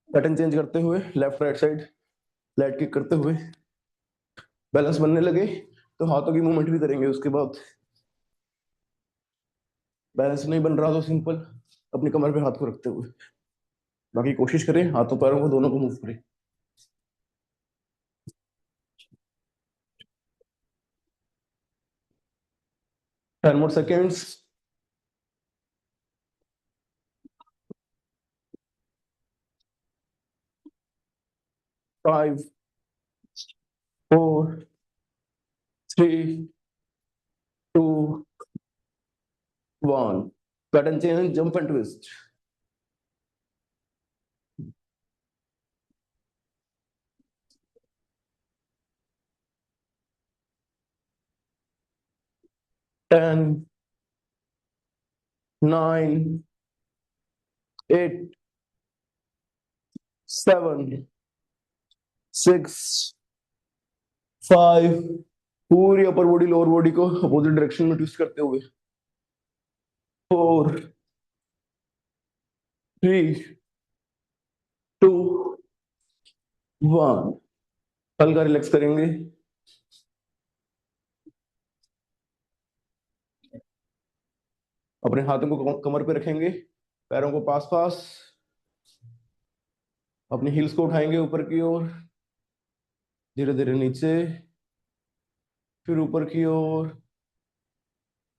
Pattern change करते हुए left right side light kick करते हुए बैलेंस बनने लगे तो हाथों की मूवमेंट भी करेंगे। उसके बाद बैलेंस नहीं बन रहा तो सिंपल अपनी कमर पे हाथ को रखते हुए बाकी कोशिश करें हाथों पैरों को दोनों को मूव करें। 10 more seconds. 5, 4, 3, 2, 1. Pattern change, jump and twist. 10, 9, 8, 7, 6, 5. पूरी अपर बॉडी लोअर बॉडी को अपोजिट डायरेक्शन में ट्विस्ट करते हुए 4, 3, 2, 1. हल्का रिलैक्स करेंगे। अपने हाथों को कमर पे रखेंगे, पैरों को पास पास, अपनी हील्स को उठाएंगे ऊपर की ओर, धीरे धीरे नीचे, फिर ऊपर की ओर,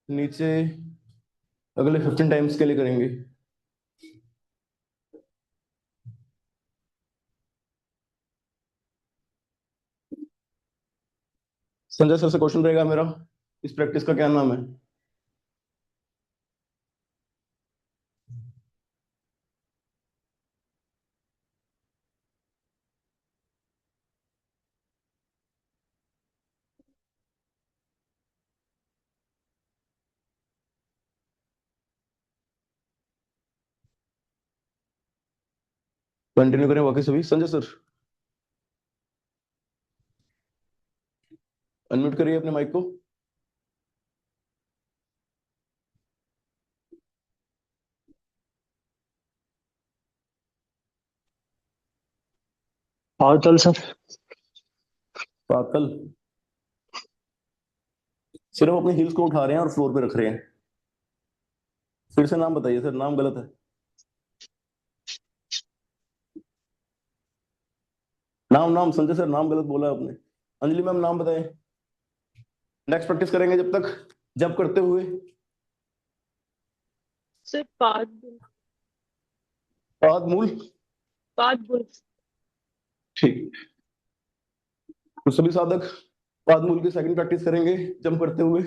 नीचे। अगले 15 टाइम्स के लिए करेंगे। संजय सर से क्वेश्चन रहेगा मेरा, इस प्रैक्टिस का क्या नाम है? कंटिन्यू करें बाकी सभी। संजय सर अनम्यूट करिए अपने माइक को। पातल सर। पातल सिर्फ अपने हील्स को उठा रहे हैं और फ्लोर पे रख रहे हैं। फिर से नाम बताइए सर, नाम गलत है। नाम नाम संजय सर नाम गलत बोला आपने। अंजलि मैम नाम बताएं। नेक्स्ट प्रैक्टिस करेंगे जब तक जंप करते हुए। सर पाद पाद मूल। पाद बुल ठीक, तो सभी साधक पाद मूल की सेकंड प्रैक्टिस करेंगे जंप करते हुए।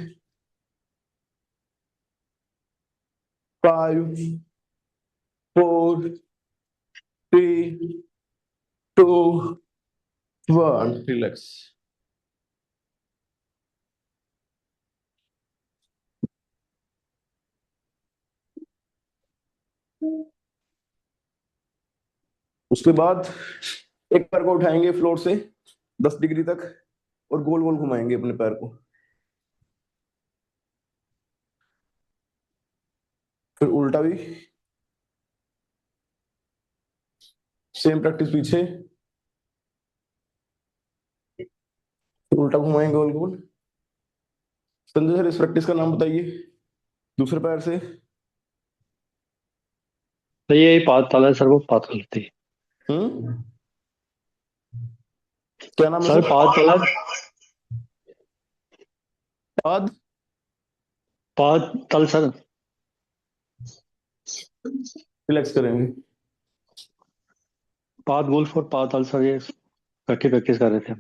5, 4, 3, 2, 1. रिलैक्स। उसके बाद एक पैर को उठाएंगे फ्लोर से 10 डिग्री तक और गोल गोल घुमाएंगे अपने पैर को। फिर उल्टा भी सेम प्रैक्टिस पीछे, फिर उल्टा घुमाएंगे गोल गोल। संजय सर इस प्रैक्टिस का नाम बताइए दूसरे पैर से। तो ये पातल है सर, वो पातल थी क्या नाम है सर। सर? पातल है। पाद पातल सर। रिलैक्स करेंगे। पात गुल्फ और पातल सर, ये इकट्ठी प्रैक्टिस कर रहे थे।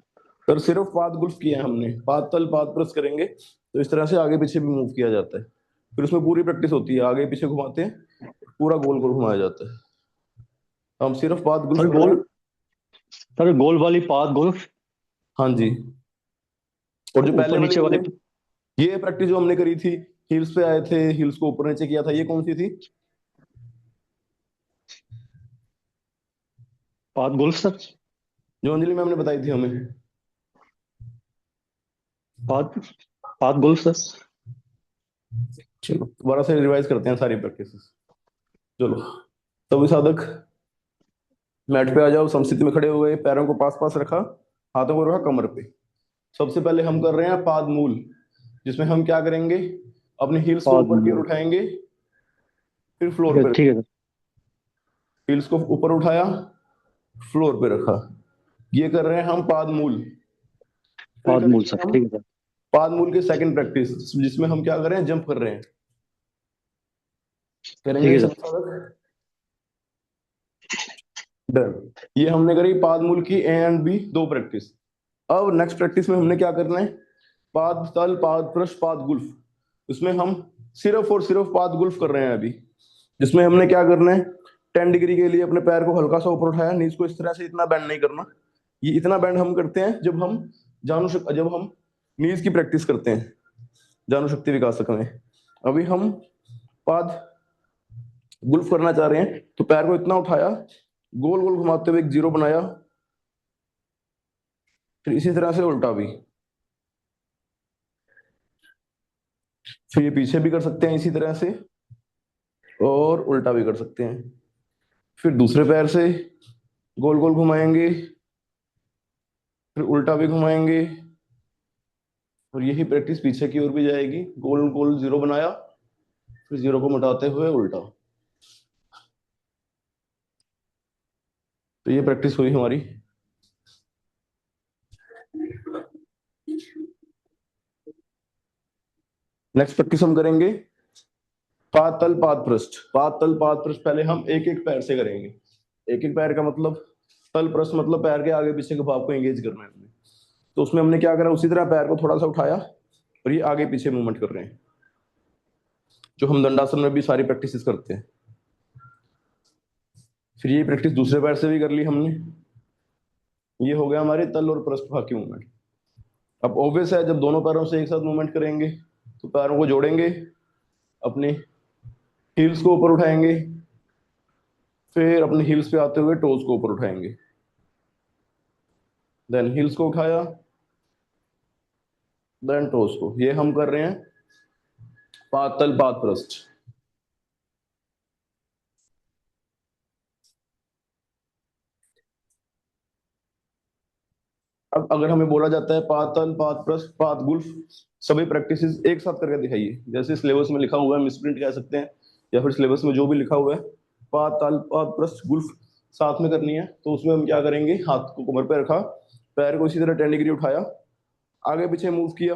सर सिर्फ पाद गुल्फ किया है हमने, पाद तल पाद प्रेस करेंगे तो इस तरह से आगे पीछे भी मूव किया जाता है। फिर उसमें पूरी प्रैक्टिस होती है, आगे पीछे घुमाते हैं, पूरा गोल गोल घुमाया जाता है। हम सिर्फ पाद गुल्फ सर कर रहे हैं। सर गोल वाली पात गुल्फ हाँ जी। और जो पहले ऊपर वाली नीचे हमने वाली ये प्रैक्टिस जो हमने करी थी, हील्स पे आए थे, हील्स को ऊपर नीचे किया था, ये कौन सी थी? पात गुल्फ सर। जो अंजलि मैम ने बताई थी हमें। पात पात गुल्फ सर। चलो दोबारा से रिवाइज करते हैं सारी प्रैक्टिस। चलो, सभी साधक मैट पे आ जाओ, समस्थिति में खड़े हो गए, पैरों को पास पास रखा, हाथों को रखा कमर पे। सबसे पहले हम कर रहे हैं पाद मूल, जिसमें हम क्या करेंगे, अपने हील्स को पाद ऊपर की ओर मूल। उठाएंगे, फिर ठीक फ्लोर है, पे ठीक है सर। हील्स को ऊपर उठाया, फ्लोर पे रखा। ये कर रहे हैं हम पाद मूल। फिर पाद मूल करेंगे सर, हम ठीक है सर। पाद मूल की सेकंड प्रैक्टिस, जिसमें हम क्या कर रहे हैं, जंप कर रहे हैं। ठीक करेंगे है सब सर। साधक। डन। ये हमने करी पाद मूल की ए एंड बी दो प्रैक्टिस। अब नेक्स्ट प्रैक्टिस में हमने क्या करना है, पाद तल पाद पृष्ठ पाद गुल्फ। इसमें हम सिर्फ और सिर्फ पाद गुल्फ कर रहे हैं अभी, जिसमें हमने क्या करना है, 10 डिग्री के लिए अपने पैर को हल्का सा ऊपर उठाया, नीज को इस तरह से इतना बैंड नहीं करना। ये इतना बैंड हम करते हैं जब हम नीज की प्रैक्टिस करते हैं, जानू शक्ति विकासक में। अभी हम पाद गुल्फ करना चाह रहे हैं, तो पैर को इतना उठाया, गोल गोल घुमाते हुए एक जीरो बनाया, फिर इसी तरह से उल्टा भी। फिर ये पीछे भी कर सकते हैं इसी तरह से, और उल्टा भी कर सकते हैं। फिर दूसरे पैर से गोल गोल घुमाएंगे, फिर उल्टा भी घुमाएंगे, और यही प्रैक्टिस पीछे की ओर भी जाएगी। गोल गोल जीरो बनाया, फिर जीरो को मिटाते हुए उल्टा। तो ये प्रैक्टिस हुई हमारी। नेक्स्ट प्रैक्टिस हम करेंगे पातल पाद पृष्ठ। पातल पाद पृष्ठ पहले हम एक एक पैर से करेंगे। एक एक पैर का मतलब, तल पृष्ठ मतलब पैर के आगे पीछे के भाग को एंगेज करना है हमने। तो उसमें हमने क्या करा, उसी तरह पैर को थोड़ा सा उठाया, और ये आगे पीछे मूवमेंट कर रहे हैं, जो हम दंडासन में भी सारी प्रैक्टिस करते हैं। फिर ये प्रैक्टिस दूसरे पैर से भी कर ली हमने। ये हो गया हमारे तल और पृष्ठ भाग की मूवमेंट। अब ऑब्वियस है, जब दोनों पैरों से एक साथ मूवमेंट करेंगे, तो पैरों को जोड़ेंगे, अपने हील्स को ऊपर उठाएंगे, फिर अपने हील्स पे आते हुए टोज को ऊपर उठाएंगे, देन हील्स को उठाया, देन टोज को। ये हम कर रहे हैं पातल पाद पृष्ठ। अब अगर हमें बोला जाता है पातल पाद पृष्ठ पाद गुल्फ, सभी प्रैक्टिस एक साथ करके दिखाइए, जैसे सिलेबस में लिखा हुआ है, मिसप्रिंट कह सकते हैं, या फिर सिलेबस में जो भी लिखा हुआ है, पातल पाद पृष्ठ गुल्फ साथ में करनी है। तो उसमें हम क्या करेंगे, हाथ को कमर पे रखा, पैर को इसी तरह 10 डिग्री उठाया, आगे पीछे मूव किया,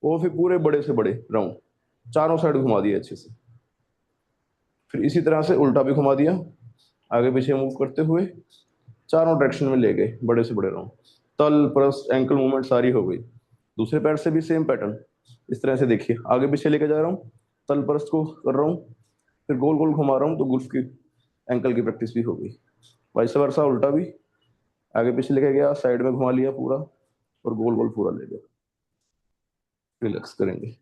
वो फिर पूरे बड़े से बड़े राउंड चारों साइड घुमा दिए अच्छे से। फिर इसी तरह से उल्टा भी घुमा दिया, आगे पीछे मूव करते हुए चारों डायरेक्शन में ले गए बड़े से बड़े राउंड। तल पृष्ठ एंकल मूवमेंट सारी हो गई। दूसरे पैर से भी सेम पैटर्न, इस तरह से देखिए, आगे पीछे लेके जा रहा हूँ, तल पृष्ठ को कर रहा हूँ, फिर गोल गोल घुमा रहा हूँ, तो गुल्फ की एंकल की प्रैक्टिस भी हो गई। वाइस वर्सा उल्टा भी, आगे पीछे लेके गया, साइड में घुमा लिया पूरा, और गोल गोल पूरा ले गया। रिलैक्स करेंगे।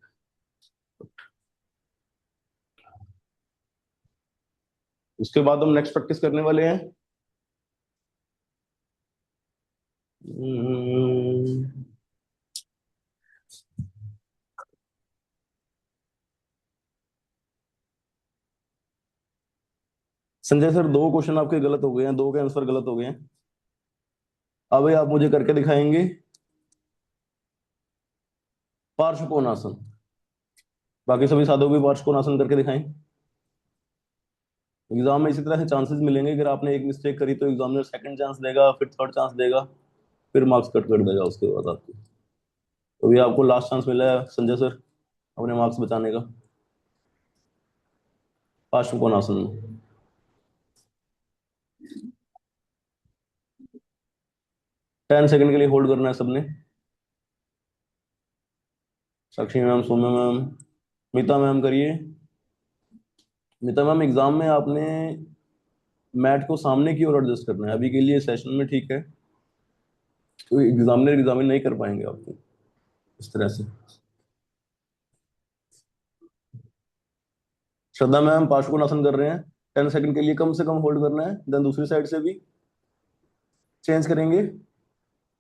उसके बाद हम नेक्स्ट प्रैक्टिस करने वाले हैं संजय सर, दो क्वेश्चन आपके गलत हो गए हैं, दो के आंसर गलत हो गए हैं। अब आप मुझे करके दिखाएंगे पार्श्व कोणासन। बाकी सभी साधु भी पार्श्व कोणासन करके दिखाएं। एग्जाम में इसी तरह से चांसेस मिलेंगे, अगर आपने एक मिस्टेक करी तो एग्जामिनर सेकंड चांस देगा, फिर थर्ड चांस देगा, फिर मार्क्स कट कर देगा उसके बाद आपके। तो ये आपको लास्ट चांस मिला है संजय सर, अपने मार्क्स बचाने का पार्श्व कोणासन में। 10 सेकंड के लिए होल्ड करना है सबने। साक्षी मैम, सौम्या मैम, मीता मैम करिए। मीता मैम, एग्जाम में आपने मैट को सामने की ओर एडजस्ट करना है, अभी के लिए सेशन में ठीक है, तो एग्जामिनर एग्जामिन नहीं कर पाएंगे आपको इस तरह से। श्रद्धा मैम पार्श्वकोणासन कर रहे हैं, 10 सेकंड के लिए कम से कम होल्ड करना है, देन दूसरी साइड से भी चेंज करेंगे।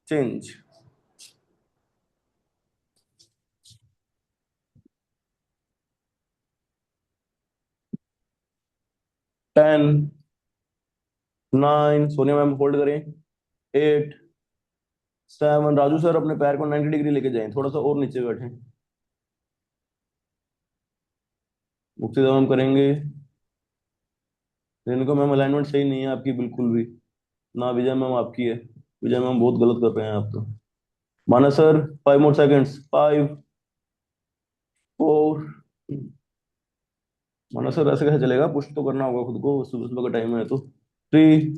चेंज। 10, 9, सोनिया मैम होल्ड करें, 8, 7, राजू सर अपने पैर को 90 डिग्री लेके जाएं, थोड़ा सा और नीचे बैठें। मुक्तिदा मैम करेंगे। रेणुका मैम अलाइनमेंट सही नहीं है आपकी बिल्कुल भी, ना विजय मैम आपकी है, विजय मैम बहुत गलत कर रहे हैं आप तो। मानस सर 5 मोर सेकेंड्स, 5, 4, मानस सर ऐसे कैसे चलेगा, पुश तो करना होगा खुद को, सुबह सुबह का टाइम है तो। 3,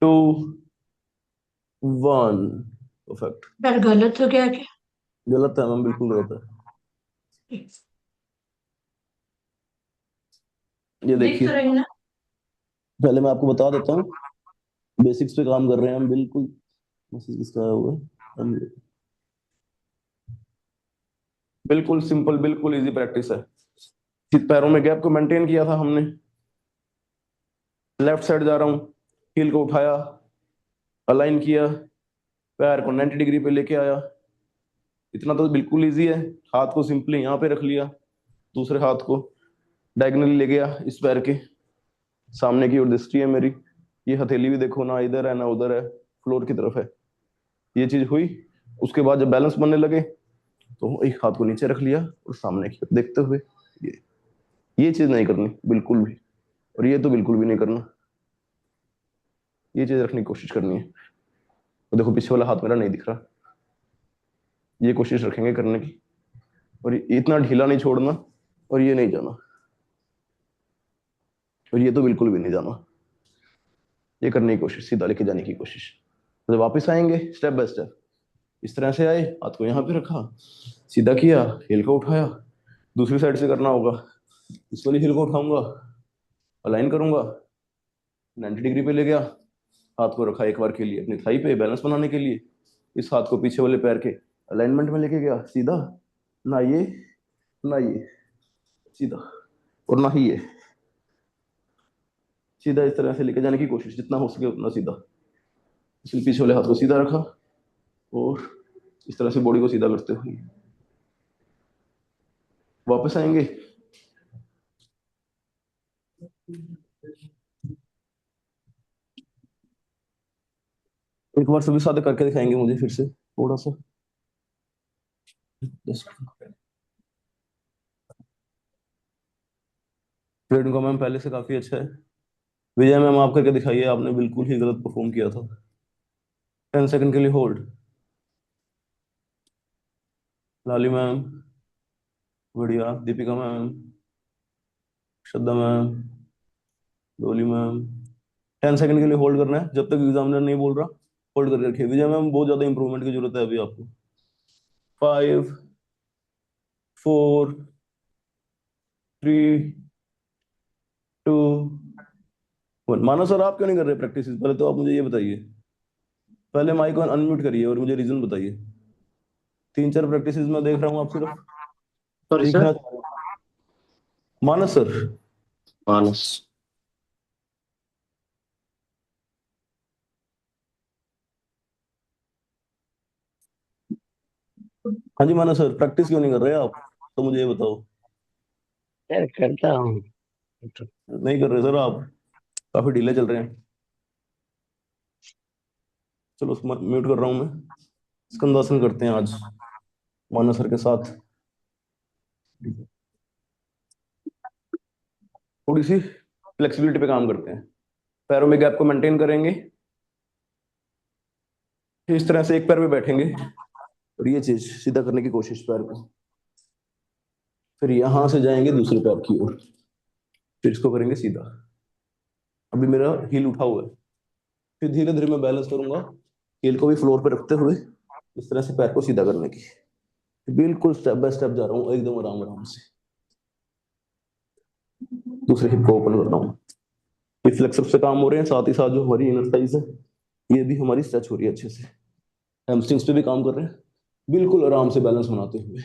2, 1, परफेक्ट। यार गलत हो गया क्या? गलत है मैम, बिल्कुल गलत है। ये दिख देखिए, तो रही ना? पहले मैं आपको बता देता हूँ, बेसिक्स पे काम कर रहे हैं हम बिल्कुल। मैसेज किसका आया हुआ है? बिल्कुल सिंपल, बिल्कुल इजी प्रैक्टिस है। सिर्फ पैरों में गैप को मेंटेन किया था हमने, लेफ्ट साइड जा रहा हूँ, हील को उठाया, अलाइन किया, पैर को 90 डिग्री पे लेके आया, इतना तो बिल्कुल इजी है। हाथ को सिंपली यहाँ पे रख लिया, दूसरे हाथ को डायगनली ले गया इस पैर के सामने की ओर दृष्टि है मेरी, ये हथेली भी देखो ना इधर है ना उधर है, फ्लोर की तरफ है। ये चीज हुई, उसके बाद जब बैलेंस बनने लगे तो एक हाथ को नीचे रख लिया और सामने की ओर देखते हुए, ये चीज नहीं करनी बिल्कुल भी, और ये तो बिल्कुल भी नहीं करना, ये चीज रखने की कोशिश करनी है। तो देखो पीछे वाला हाथ मेरा नहीं दिख रहा, ये कोशिश रखेंगे करने की, और इतना ढीला नहीं छोड़ना, और ये नहीं जाना, और ये तो बिल्कुल भी नहीं जाना, ये करने की कोशिश, सीधा लेके जाने की कोशिश। तो वापस आएंगे स्टेप बाय स्टेप, इस तरह से आए, हाथ को यहाँ पे रखा, सीधा किया, हिल को उठाया, दूसरी साइड से करना होगा, इस वाली हिल को उठाऊंगा, अलाइन करूंगा, 90 डिग्री पे ले गया, हाथ को रखा एक बार के लिए अपनी थाई पे बैलेंस बनाने के लिए, इस हाथ को पीछे वाले पैर के अलाइनमेंट में लेके गया सीधा, ना ये ना ये, सीधा, और ना ही ये, सीधा इस तरह से लेके जाने की कोशिश, जितना हो सके उतना सीधा। इसलिए पीछे वाले हाथ को सीधा रखा और इस तरह से बॉडी को सीधा करते हुए वापस आएंगे। एक बार सभी साथ करके दिखाएंगे मुझे फिर से थोड़ा सा, ट्रेड का मैम पहले से काफी अच्छा है। विजय मैम आप करके दिखाइए, आपने बिल्कुल ही गलत परफॉर्म किया था। 10 सेकंड के लिए होल्ड। लाली मैम बढ़िया, दीपिका मैम, श्रद्धा मैम, डोली मैम, 10 सेकंड के लिए होल्ड करना है जब तक एग्जामिनर नहीं बोल रहा, होल्ड करके रखिए। विजय मैम बहुत ज्यादा इंप्रूवमेंट की जरूरत है अभी आपको। 5, 4, 3, 2, 1। माना सर आप क्यों नहीं कर रहे प्रैक्टिस, पहले तो आप मुझे ये बताइए, पहले माइक को अनम्यूट करिए और मुझे रीजन बताइए। 3-4 प्रैक्टिस मैं देख रहा हूँ आप सिर्फ सॉरी सीखना सर। चाह रहे हैं। मानस सर, मानस। हाँ जी मानस सर, प्रैक्टिस क्यों नहीं कर रहे आप, तो मुझे ये बताओ। यार करता हूँ। नहीं कर रहे सर आप, काफी ढीले चल रहे हैं। चलो म्यूट कर रहा हूँ मैं, स्कंदासन करते हैं आज मानस सर के साथ। थोड़ी सी फ्लेक्सिबिलिटी पे काम करते हैं, पैरों में गैप को मेंटेन करेंगे, इस तरह से एक पैर पे बैठेंगे और ये चीज सीधा करने की कोशिश पैर को, फिर यहां से जाएंगे दूसरे पैर की ओर, फिर इसको करेंगे सीधा। अभी मेरा हील उठा हुआ है, फिर धीरे धीरे मैं बैलेंस करूंगा, हील को भी फ्लोर पे रखते हुए इस तरह से पैर को सीधा करने की, बिल्कुल स्टेप बाय स्टेप जा रहा हूँ एकदम आराम आराम से। दूसरे हिप को ओपन कर रहा हूँ, ये फ्लेक्सर से काम हो रहे हैं, साथ ही साथ जो हमारी इनर थाइज है ये भी हमारी स्ट्रेच हो रही है अच्छे से, हैमस्ट्रिंग्स पे भी काम कर रहे हैं, बिल्कुल आराम से बैलेंस बनाते हुए।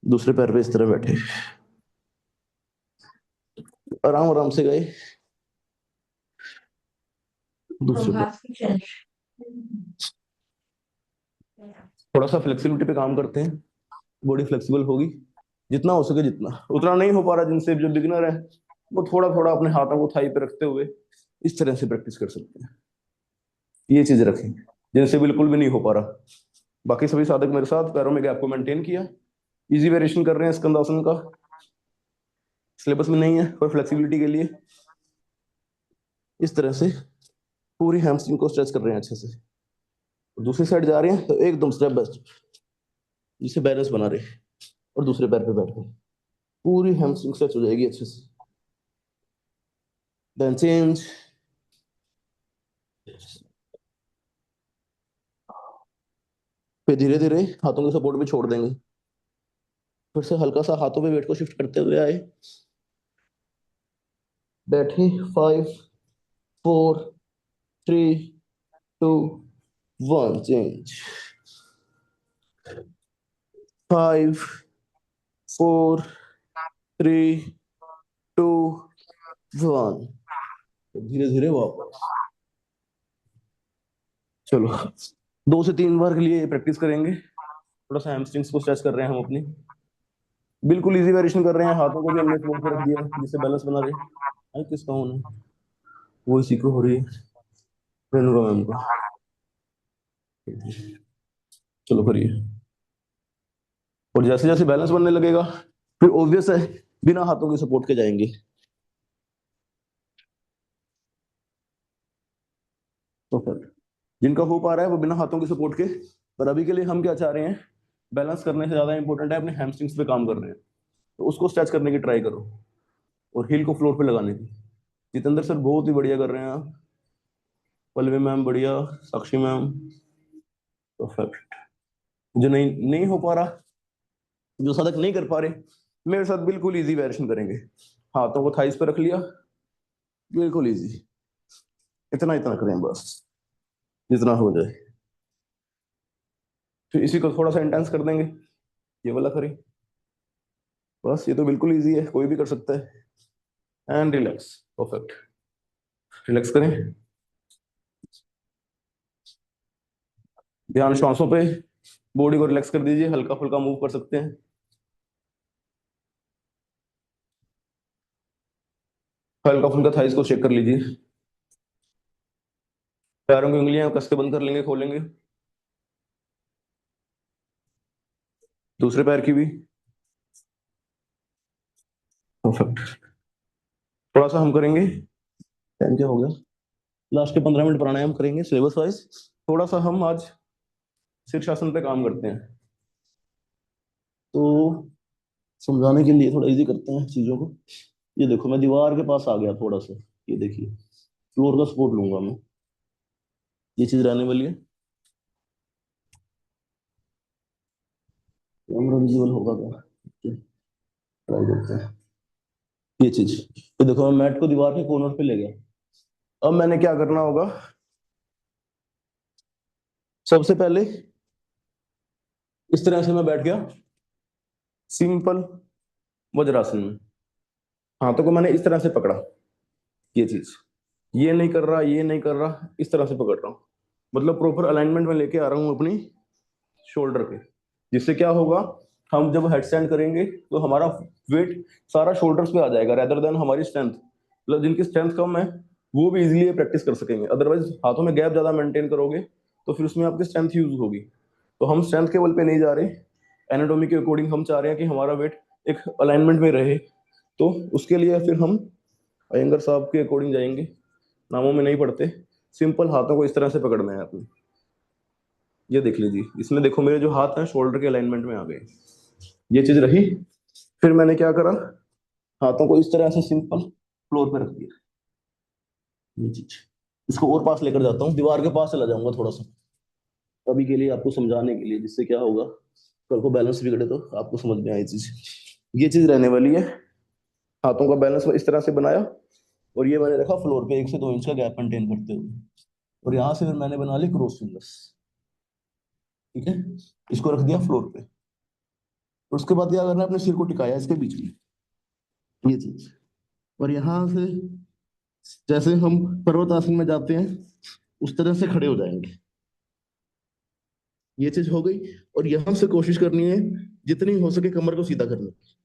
दूसरे पैर पे इस तरह बैठे, आराम आराम से गए, दूसरे पैर थोड़ा सा फ्लेक्सिबिलिटी पे काम करते हैं, बॉडी फ्लेक्सिबल होगी जितना हो सके, जितना, उतना नहीं हो पा रहा जिनसे जो बिगिनर है वो थोड़ा थोड़ा अपने हाथों को थाई पे रखते हुए इस तरह से प्रैक्टिस कर सकते हैं। ये चीज रखें जिनसे बिल्कुल भी नहीं हो पा रहा। बाकी सभी साधक मेरे साथ पैरों में गैप को मेंटेन किया, इजी वेरिएशन कर रहे हैं स्कंदासन का, सिलेबस में नहीं है पर फ्लेक्सिबिलिटी के लिए इस तरह से पूरी हैमस्ट्रिंग को स्ट्रेच कर रहे हैं अच्छे से। दूसरी साइड जा रहे हैं तो एकदम स्टेप बाय स्टेप जिसे बैलेंस बना रहे हैं और दूसरे पैर पे बैठ कर पूरी हैमस्ट्रिंग स्ट्रेच हो जाएगी अच्छे से। देन चेंज, फिर धीरे धीरे हाथों के सपोर्ट पे छोड़ देंगे, फिर से हल्का सा हाथों पे वेट को शिफ्ट करते हुए आए, बैठे, 5 4 3 2 1, चेंज, 5 4 3 2 1, धीरे धीरे वापस। चलो 2 से 3 बार के लिए प्रैक्टिस करेंगे। थोड़ा सा हैमस्ट्रिंग्स को स्ट्रेच कर रहे हैं हम अपनी, बिल्कुल इजी वेरिएशन कर रहे हैं, हाथों को भी हमने फ्लोर पे रख दिया जिससे बैलेंस बना रहे। आई किसका होना है वो इसी को हो रही है, रेणुका मैम को। चलो करिए, और जैसे जैसे बैलेंस बनने लगेगा फिर ऑब्वियस है बिना हाथों के सपोर्ट के जाएंगे। तो फिर जिनका हो पा रहा है वो बिना हाथों के सपोर्ट के, पर अभी के लिए हम क्या चाह रहे हैं, बैलेंस करने से ज्यादा इंपॉर्टेंट है अपने हैमस्ट्रिंग्स पे काम कर रहे हैं, तो उसको स्ट्रेच करने की ट्राई करो और हील को फ्लोर पे लगाने की। जितेंद्र सर बहुत ही बढ़िया कर रहे हैं आप, पल्लवी मैम बढ़िया, साक्षी मैम परफेक्ट। जो नहीं नहीं हो पा रहा, जो साधक नहीं कर पा रहे, मेरे साथ बिल्कुल इजी वेरिएशन करेंगे। हाथों को थाइस पे रख लिया, बिल्कुल इजी, इतना इतना करें बस जितना हो जाए। फिर इसी को थोड़ा सा इंटेंस कर देंगे, ये वाला करें बस, ये तो बिल्कुल इजी है, कोई भी कर सकता है। एंड रिलैक्स, परफेक्ट, रिलैक्स करें, ध्यान श्वासों पे, बॉडी को रिलैक्स कर दीजिए, हल्का फुल्का मूव कर सकते हैं। हल्का फुल्का थाइस को चेक कर लीजिए, पैरों की उंगलियां कस के बंद कर लेंगे, खोलेंगे, दूसरे पैर की भी, परफेक्ट। थोड़ा सा हम करेंगे, टाइम क्या हो गया, लास्ट के 15 मिनट प्राणायाम करेंगे सिलेबस वाइज। थोड़ा सा हम आज शीर्षासन पे काम करते हैं, तो समझाने के लिए थोड़ा इजी करते हैं चीजों को। ये देखो मैं दीवार के पास आ गया थोड़ा सा, ये देखिए फ्लोर का सपोर्ट लूंगा मैं, ये चीज रहने वाली है। कैमरा विजुअल होगा क्या, ट्राई करते हैं। ये चीज, ये देखो मैं मैट को दीवार के कॉर्नर पे ले गया। अब मैंने क्या करना होगा, सबसे पहले इस तरह से मैं बैठ गया सिंपल वज्रासन में, हाथों को मैंने इस तरह से पकड़ा, ये चीज, ये नहीं कर रहा, ये नहीं कर रहा, इस तरह से पकड़ रहा हूँ, मतलब प्रॉपर अलाइनमेंट में लेके आ रहा हूँ अपनी शोल्डर पे, जिससे क्या होगा, हम जब हेड स्टैंड करेंगे तो हमारा वेट सारा शोल्डर्स पे आ जाएगा रेदर देन हमारी स्ट्रेंथ। मतलब जिनकी स्ट्रेंथ कम है वो भी इजीली प्रैक्टिस कर सकेंगे, अदरवाइज हाथों में गैप ज्यादा मेंटेन करोगे तो फिर उसमें आपकी स्ट्रेंथ यूज होगी। तो हम स्ट्रेंथ के बल पे नहीं जा रहे, एनाटॉमी के अकॉर्डिंग हम चाह रहे हैं कि हमारा वेट एक अलाइनमेंट में रहे। तो उसके लिए फिर हम अयंगर साहब के अकॉर्डिंग जाएंगे, नामों में नहीं पढ़ते, सिंपल हाथों को इस तरह से पकड़ना है अपने। ये देख लीजिए, इसमें देखो मेरे जो हाथ हैं शोल्डर के अलाइनमेंट में आ गए, ये चीज रही। फिर मैंने क्या करा, हाथों को इस तरह से सिंपल फ्लोर पे रख दिया, ये चीज। इसको और पास लेकर जाता हूँ, दीवार के पास चला जाऊंगा थोड़ा सा अभी के लिए आपको समझाने के लिए, जिससे क्या होगा कल को बैलेंस बिगड़े तो आपको समझ में आई चीज। ये चीज रहने वाली है, हाथों का बैलेंस इस तरह से बनाया और ये मैंने रखा फ्लोर पे 1 से 2 इंच का गैप मेंटेन करते हुए, और यहाँ से फिर मैंने बना ली क्रॉस फिंगर्स, ठीक है, इसको रख दिया फ्लोर पे। और उसके बाद क्या करना है, अपने सिर को टिकाया इसके बीच में, ये चीज, और यहाँ से जैसे हम पर्वत आसन में जाते हैं उस तरह से खड़े हो जाएंगे, ये चीज हो गई। और यहां से कोशिश करनी है जितनी हो सके कमर को सीधा करने की,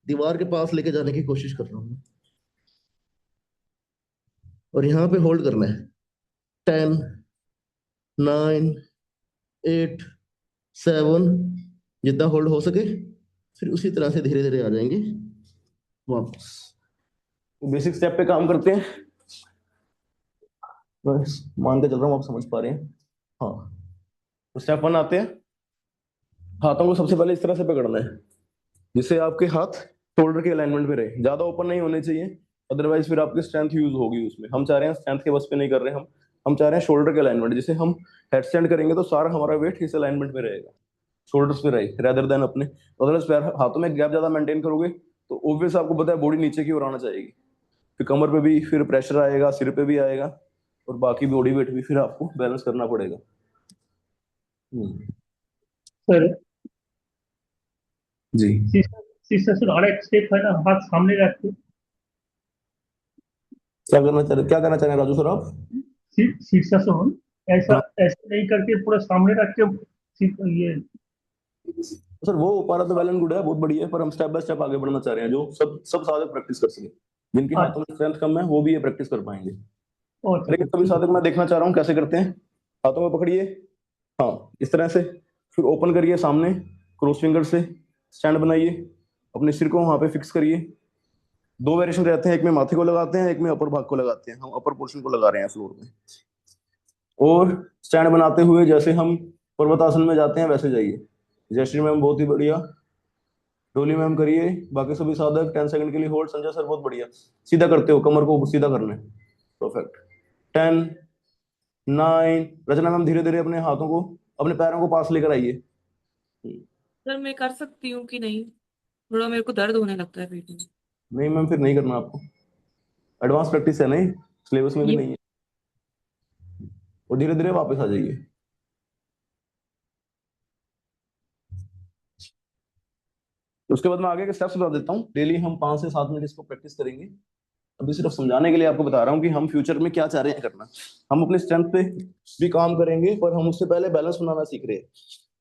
दीवार के पास लेके जाने की कोशिश कर रहा हूँ। और यहाँ पे होल्ड करना है 10, 9, 8, 7, जितना होल्ड हो सके। फिर उसी तरह से धीरे धीरे आ जाएंगे वापस। बेसिक स्टेप पे काम करते हैं, बस मान के चल रहा हूँ आप समझ पा रहे हैं। हाँ, तो स्टेप 1 आते हैं। हाथों को सबसे पहले इस तरह से पकड़ना है जिससे आपके हाथ शोल्डर के अलाइनमेंट में रहे, ज्यादा ओपन नहीं होने चाहिए, अदरवाइज फिर आपकी स्ट्रेंथ यूज होगी उसमें। हम चाह रहे हैं स्ट्रेंथ के बस पे नहीं कर रहे हम चाह रहे हैं शोल्डर के अलाइनमेंट, जिसे हम हेड स्टैंड करेंगे तो सारा हमारा वेट इस अलाइनमेंट में रहेगा, शोल्डर्स पे रहे रेदर देन अपने। अदरवाइज पैर हाथों में गैप ज्यादा मेंटेन करोगे तो ऑब्वियस आपको पता है बॉडी नीचे की ओर आना चाहेगी, फिर कमर पे भी फिर प्रेशर आएगा, सिर पे भी आएगा, और बाकी बॉडी वेट भी फिर आपको बैलेंस करना पड़ेगा। सर जी, शीर्षासन और एक स्टेप है ना, हाथ सामने रख के क्या करना चाह रहे हैं राजू सर आप? शीर्षासन ऐसा हाँ ऐसे नहीं करके पूरा सामने रख के ये सर, वो हो पा रहा तो वेल एंड गुड है, बहुत बढ़िया है, पर हम स्टेप बाय स्टेप आगे बढ़ना चाह रहे हैं, जो सब सब साधक प्रैक्टिस कर सके। जिनके हाथों में स्ट्रेंथ कम है वो भी ये प्रैक्टिस कर पाएंगे, लेकिन सभी साधक मैं देखना चाह रहा हूँ कैसे करते हैं। हाथों में पकड़िए, हाँ इस तरह से, फिर ओपन करिए सामने, क्रॉस फिंगर से स्टैंड बनाइए, अपने सिर को वहां पे फिक्स करिए। दो वेरिएशन रहते हैं, एक में माथे को लगाते हैं, एक में अपर भाग को लगाते हैं, हम अपर पोर्शन को लगा रहे हैं फ्लोर में। और स्टैंड बनाते हुए जैसे हम पर्वतासन में जाते हैं वैसे जाइए। जयश्री मैम बहुत ही बढ़िया, डोली मैम करिए, बाकी सभी साधक 10 सेकंड के लिए होल्ड। संजय सर बहुत बढ़िया, सीधा करते हो, कमर को सीधा करना है, परफेक्ट। 10, 9, रचना मैम धीरे धीरे अपने हाथों को अपने पैरों को पास लेकर आइए। सर मैं कर सकती हूँ कि नहीं? थोड़ा मेरे को दर्द होने लगता है पेट में। नहीं मैम, फिर नहीं करना आपको, एडवांस प्रैक्टिस है, नहीं सिलेबस में भी ये नहीं है। और धीरे धीरे वापस आ जाइए। उसके बाद मैं आगे के स्टेप्स बता देता हूँ। डेली हम 5 से 7 मिनट इसको प्रैक्टिस करेंगे। अभी सिर्फ समझाने के लिए आपको बता रहा हूँ कि हम फ्यूचर में क्या चाह रहे हैं करना। हम अपने स्ट्रेंथ पे भी काम करेंगे, पर हम उससे पहले बैलेंस बनाना सीख रहे हैं।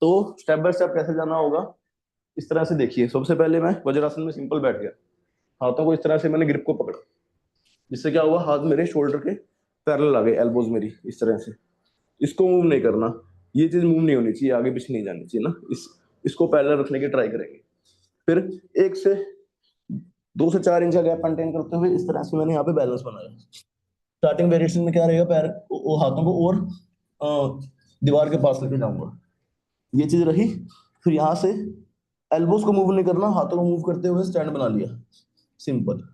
तो स्टेप बाय स्टेप कैसे जाना होगा, इस तरह से देखिए। सबसे पहले मैं वज्रासन में सिंपल बैठ गया, हाथों को इस तरह से मैंने ग्रिप को पकड़ा, जिससे क्या हुआ, हाथ मेरे शोल्डर के पैरेलल आ गए, एल्बोज मेरी इस तरह से। इसको मूव नहीं करना, ये चीज मूव नहीं होनी चाहिए, आगे पीछे नहीं जानी चाहिए ना, इसको पैरेलल रखने की ट्राई करेंगे। फिर 1 से 2 से 4 इंच का गैप मेंटेन करते हुए इस तरह से मैंने यहाँ पे बैलेंस बनाया। स्टार्टिंग वेरिएशन में क्या रहेगा, पैर हाथों को और दीवार के पास लेके जाऊंगा, ये चीज रही। फिर यहाँ से एल्बोस को मूव नहीं करना, हाथों को मूव करते हुए स्टैंड बना लिया, सिंपल।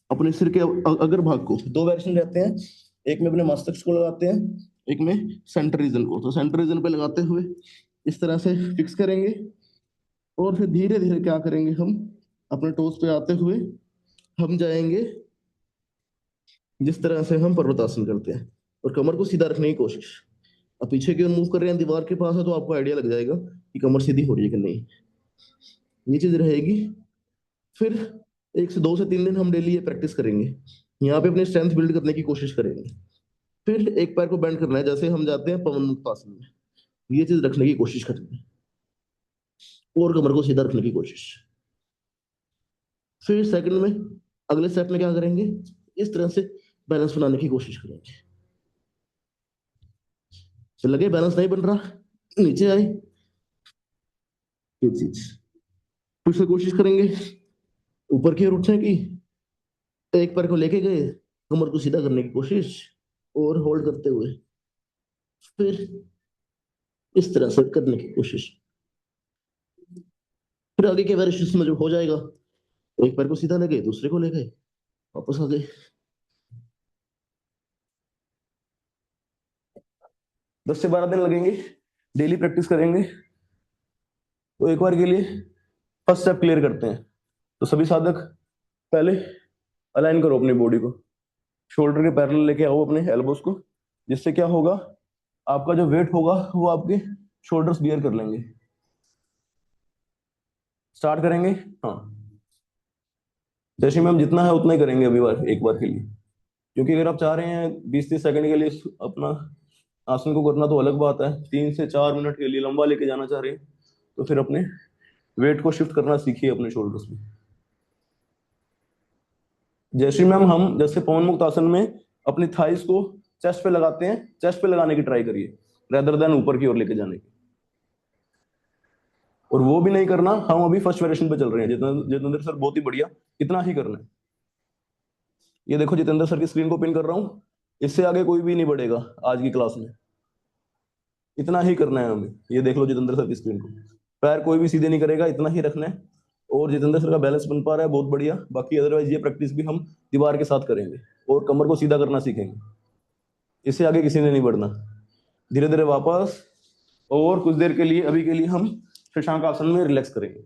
अपने सिर के अगर भाग को 2 वेरिएशन रहते हैं, एक में अपने मस्तिष्क को लगाते हैं, एक में सेंटर रीजन को। तो सेंटर रीजन पे लगाते हुए इस तरह से फिक्स करेंगे, और फिर धीरे धीरे क्या करेंगे, हम अपने टोस पे आते हुए हम जाएंगे जिस तरह से हम पर्वतासन करते हैं, और कमर को सीधा रखने की कोशिश। अब पीछे की ओर मूव कर रहे हैं, दीवार के पास है, तो आपको आइडिया लग जाएगा कि कमर सीधी हो रही है कि नहीं, ये चीज रहेगी। फिर 1 से 2 से 3 दिन हम डेली ये प्रैक्टिस करेंगे, यहाँ पे अपनी स्ट्रेंथ बिल्ड करने की कोशिश करेंगे। फिर एक पैर को बेंड करना है, जैसे हम जाते हैं पवन मुक्त आसन में, ये चीज रखने की कोशिश करनी है, और कमर को सीधा रखने की कोशिश। फिर सेकंड में अगले स्टेप में क्या करेंगे, इस तरह से बैलेंस बनाने की कोशिश करेंगे। तो लगे बैलेंस नहीं बन रहा, नीचे आए, ये चीज फिर से कोशिश करेंगे ऊपर की ओर उठने की। एक पैर को लेके गए, कमर को सीधा करने की कोशिश, और होल्ड करते हुए फिर इस तरह से करने की कोशिश। फिर आगे के वेरिएशन में जब हो जाएगा, एक पैर को सीधा ले गए, दूसरे को ले गए, वापस आ गए। 10 से 12 दिन लगेंगे, डेली प्रैक्टिस करेंगे। तो एक बार के लिए फर्स्ट स्टेप क्लियर करते हैं। तो सभी साधक पहले अलाइन करो अपनी बॉडी को, शोल्डर के पैरेलल लेके आओ अपने एल्बोस को, जिससे क्या होगा, आपका जो वेट होगा वो आपके शोल्डर्स बियर कर लेंगे। स्टार्ट करेंगे, हाँ जैसे मैम जितना है उतना ही करेंगे अभी बार, एक बार के लिए। क्योंकि अगर आप चाह रहे हैं 20-30 सेकंड के लिए अपना आसन को करना तो अलग बात है, 3 से 4 मिनट के लिए लंबा लेके जाना चाह रहे हैं तो फिर अपने वेट को शिफ्ट करना सीखिए अपने शोल्डर्स में। जयश्री मैम, हम जैसे पवन मुक्त आसन में अपनी थाइस को चेस्ट पे लगाते हैं, चेस्ट पे लगाने की ट्राई करिए रेदर देन ऊपर की ओर लेके जाने की। और वो भी नहीं करना, हम अभी फर्स्ट वेरिएशन पे चल रहे हैं। जितेंद्र सर बहुत ही बढ़िया, इतना ही करना है। ये देखो जितेंद्र सर की स्क्रीन को पिन कर रहा हूँ, इससे आगे कोई भी नहीं बढ़ेगा आज की क्लास में, इतना ही करना है हमें। ये देख लो जितेंद्र सर की स्क्रीन को, पैर कोई भी सीधे नहीं करेगा, इतना ही रखना है। और जितेंद्र सर का बैलेंस बन पा रहा है, बहुत बढ़िया। बाकी अदरवाइज ये प्रैक्टिस भी हम दीवार के साथ करेंगे और कमर को सीधा करना सीखेंगे, इससे आगे किसी ने नहीं बढ़ना। धीरे धीरे वापस, और कुछ देर के लिए अभी के लिए हम शशांक आसन में रिलैक्स करेंगे।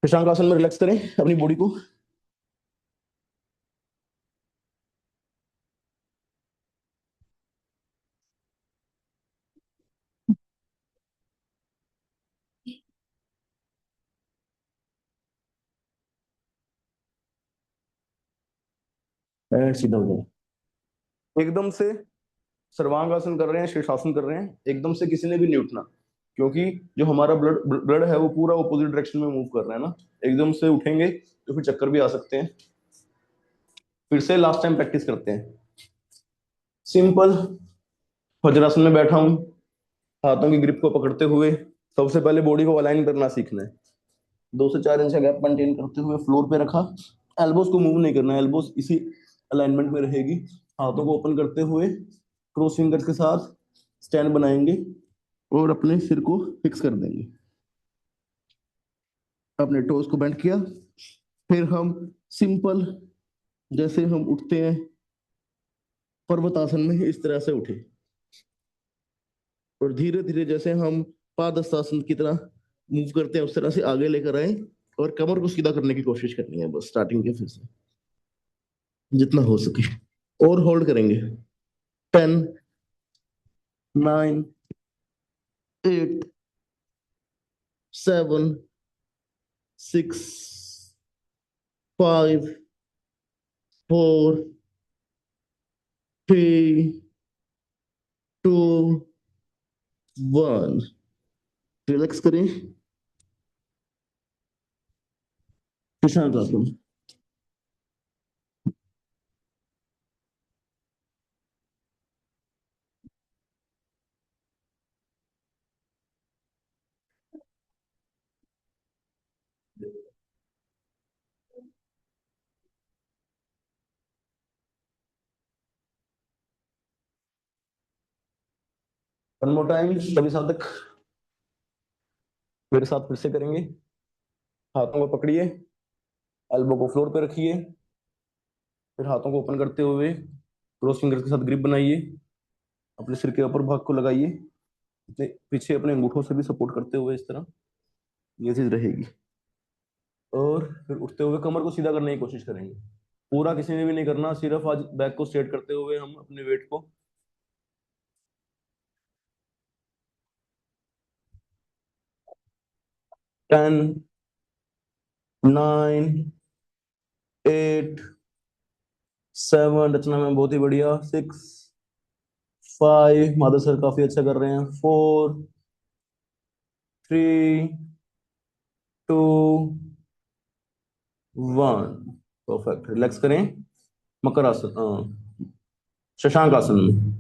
शशांक आसन में रिलैक्स करें अपनी बॉडी को। सीधा हो जाए। एकदम से सर्वांग आसन कर रहे हैं, शीर्षासन कर रहे हैं, एकदम से किसी ने भी नहीं उठना, क्योंकि जो हमारा ब्लड ब्लड है वो पूरा ऑपोजिट डायरेक्शन में मूव कर रहा है ना। एकदम से उठेंगे तो फिर चक्कर भी आ सकते हैं। फिर से लास्ट टाइम प्रैक्टिस करते हैं। सिंपल वज्रासन में बैठा हूं, हाथों की ग्रिप को पकड़ते हुए सबसे पहले बॉडी को अलाइन करना सीखना है। 2 से 4 इंच का गैप मेंटेन करते हुए फ्लोर पे रखा, एल्बोस को मूव नहीं करना, एल्बोस इसी अलाइनमेंट में रहेगी। हाथों को ओपन करते हुए क्रॉस फिंगर्स के साथ स्टैंड बनाएंगे और अपने सिर को फिक्स कर देंगे। अपने टोज को बेंड किया, फिर हम सिंपल जैसे हम उठते हैं पर्वतासन में, इस तरह से उठे। और धीरे धीरे जैसे हम पादहस्तासन की तरह मूव करते हैं उस तरह से आगे लेकर आए, और कमर को सीधा करने की कोशिश करनी है बस स्टार्टिंग के फिर से जितना हो सके। और होल्ड करेंगे 10, 9, 8, 7, 6, 5, 4, 3, 2, 1। रिलैक्स करें। प्रशांत आसन। वन मोर टाइम सभी साधक मेरे साथ फिर से करेंगे। हाथों को पकड़िए, एल्बो को फ्लोर पे रखिए, फिर हाथों को ओपन करते हुए क्रॉस फिंगर्स के साथ ग्रिप बनाइए, अपने सिर के ऊपर भाग को लगाइए, अपने पीछे अपने अंगूठों से भी सपोर्ट करते हुए इस तरह, ये चीज रहेगी। और फिर उठते हुए कमर को सीधा करने की कोशिश करेंगे। पूरा किसी ने भी नहीं करना, सिर्फ आज बैक को स्ट्रेट करते हुए हम अपने वेट को 10, 9, 8, 7, रचना में बहुत ही बढ़िया, 6, 5, माधव सर काफी अच्छा कर रहे हैं, 4, 3, 2, 1। परफेक्ट। रिलैक्स करें। मकर आसन, शशांक आसन में।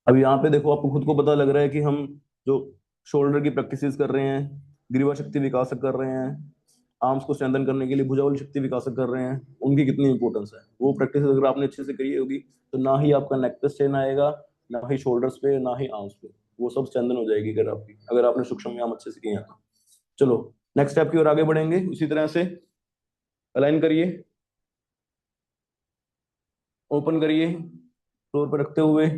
अब यहाँ पे देखो, आपको खुद को पता लग रहा है कि हम जो शोल्डर की प्रैक्टिसेस कर रहे हैं, ग्रीवा शक्ति विकास कर रहे हैं, आर्म्स को स्ट्रेंथन करने के लिए भुजावली शक्ति विकास कर रहे हैं, उनकी कितनी इंपॉर्टेंस है। वो प्रैक्टिस अगर आपने अच्छे से करी होगी तो ना ही आपका नेक पे स्ट्रेन आएगा, ना ही शोल्डर्स पे, ना ही आर्म्स पे, वो सब स्ट्रेंथन हो जाएगी अगर आपने सूक्ष्म व्यायाम अच्छे से किए हैं तो। चलो नेक्स्ट स्टेप की ओर आगे बढ़ेंगे। उसी तरह से अलाइन करिए, ओपन करिए, फ्लोर पर रखते हुए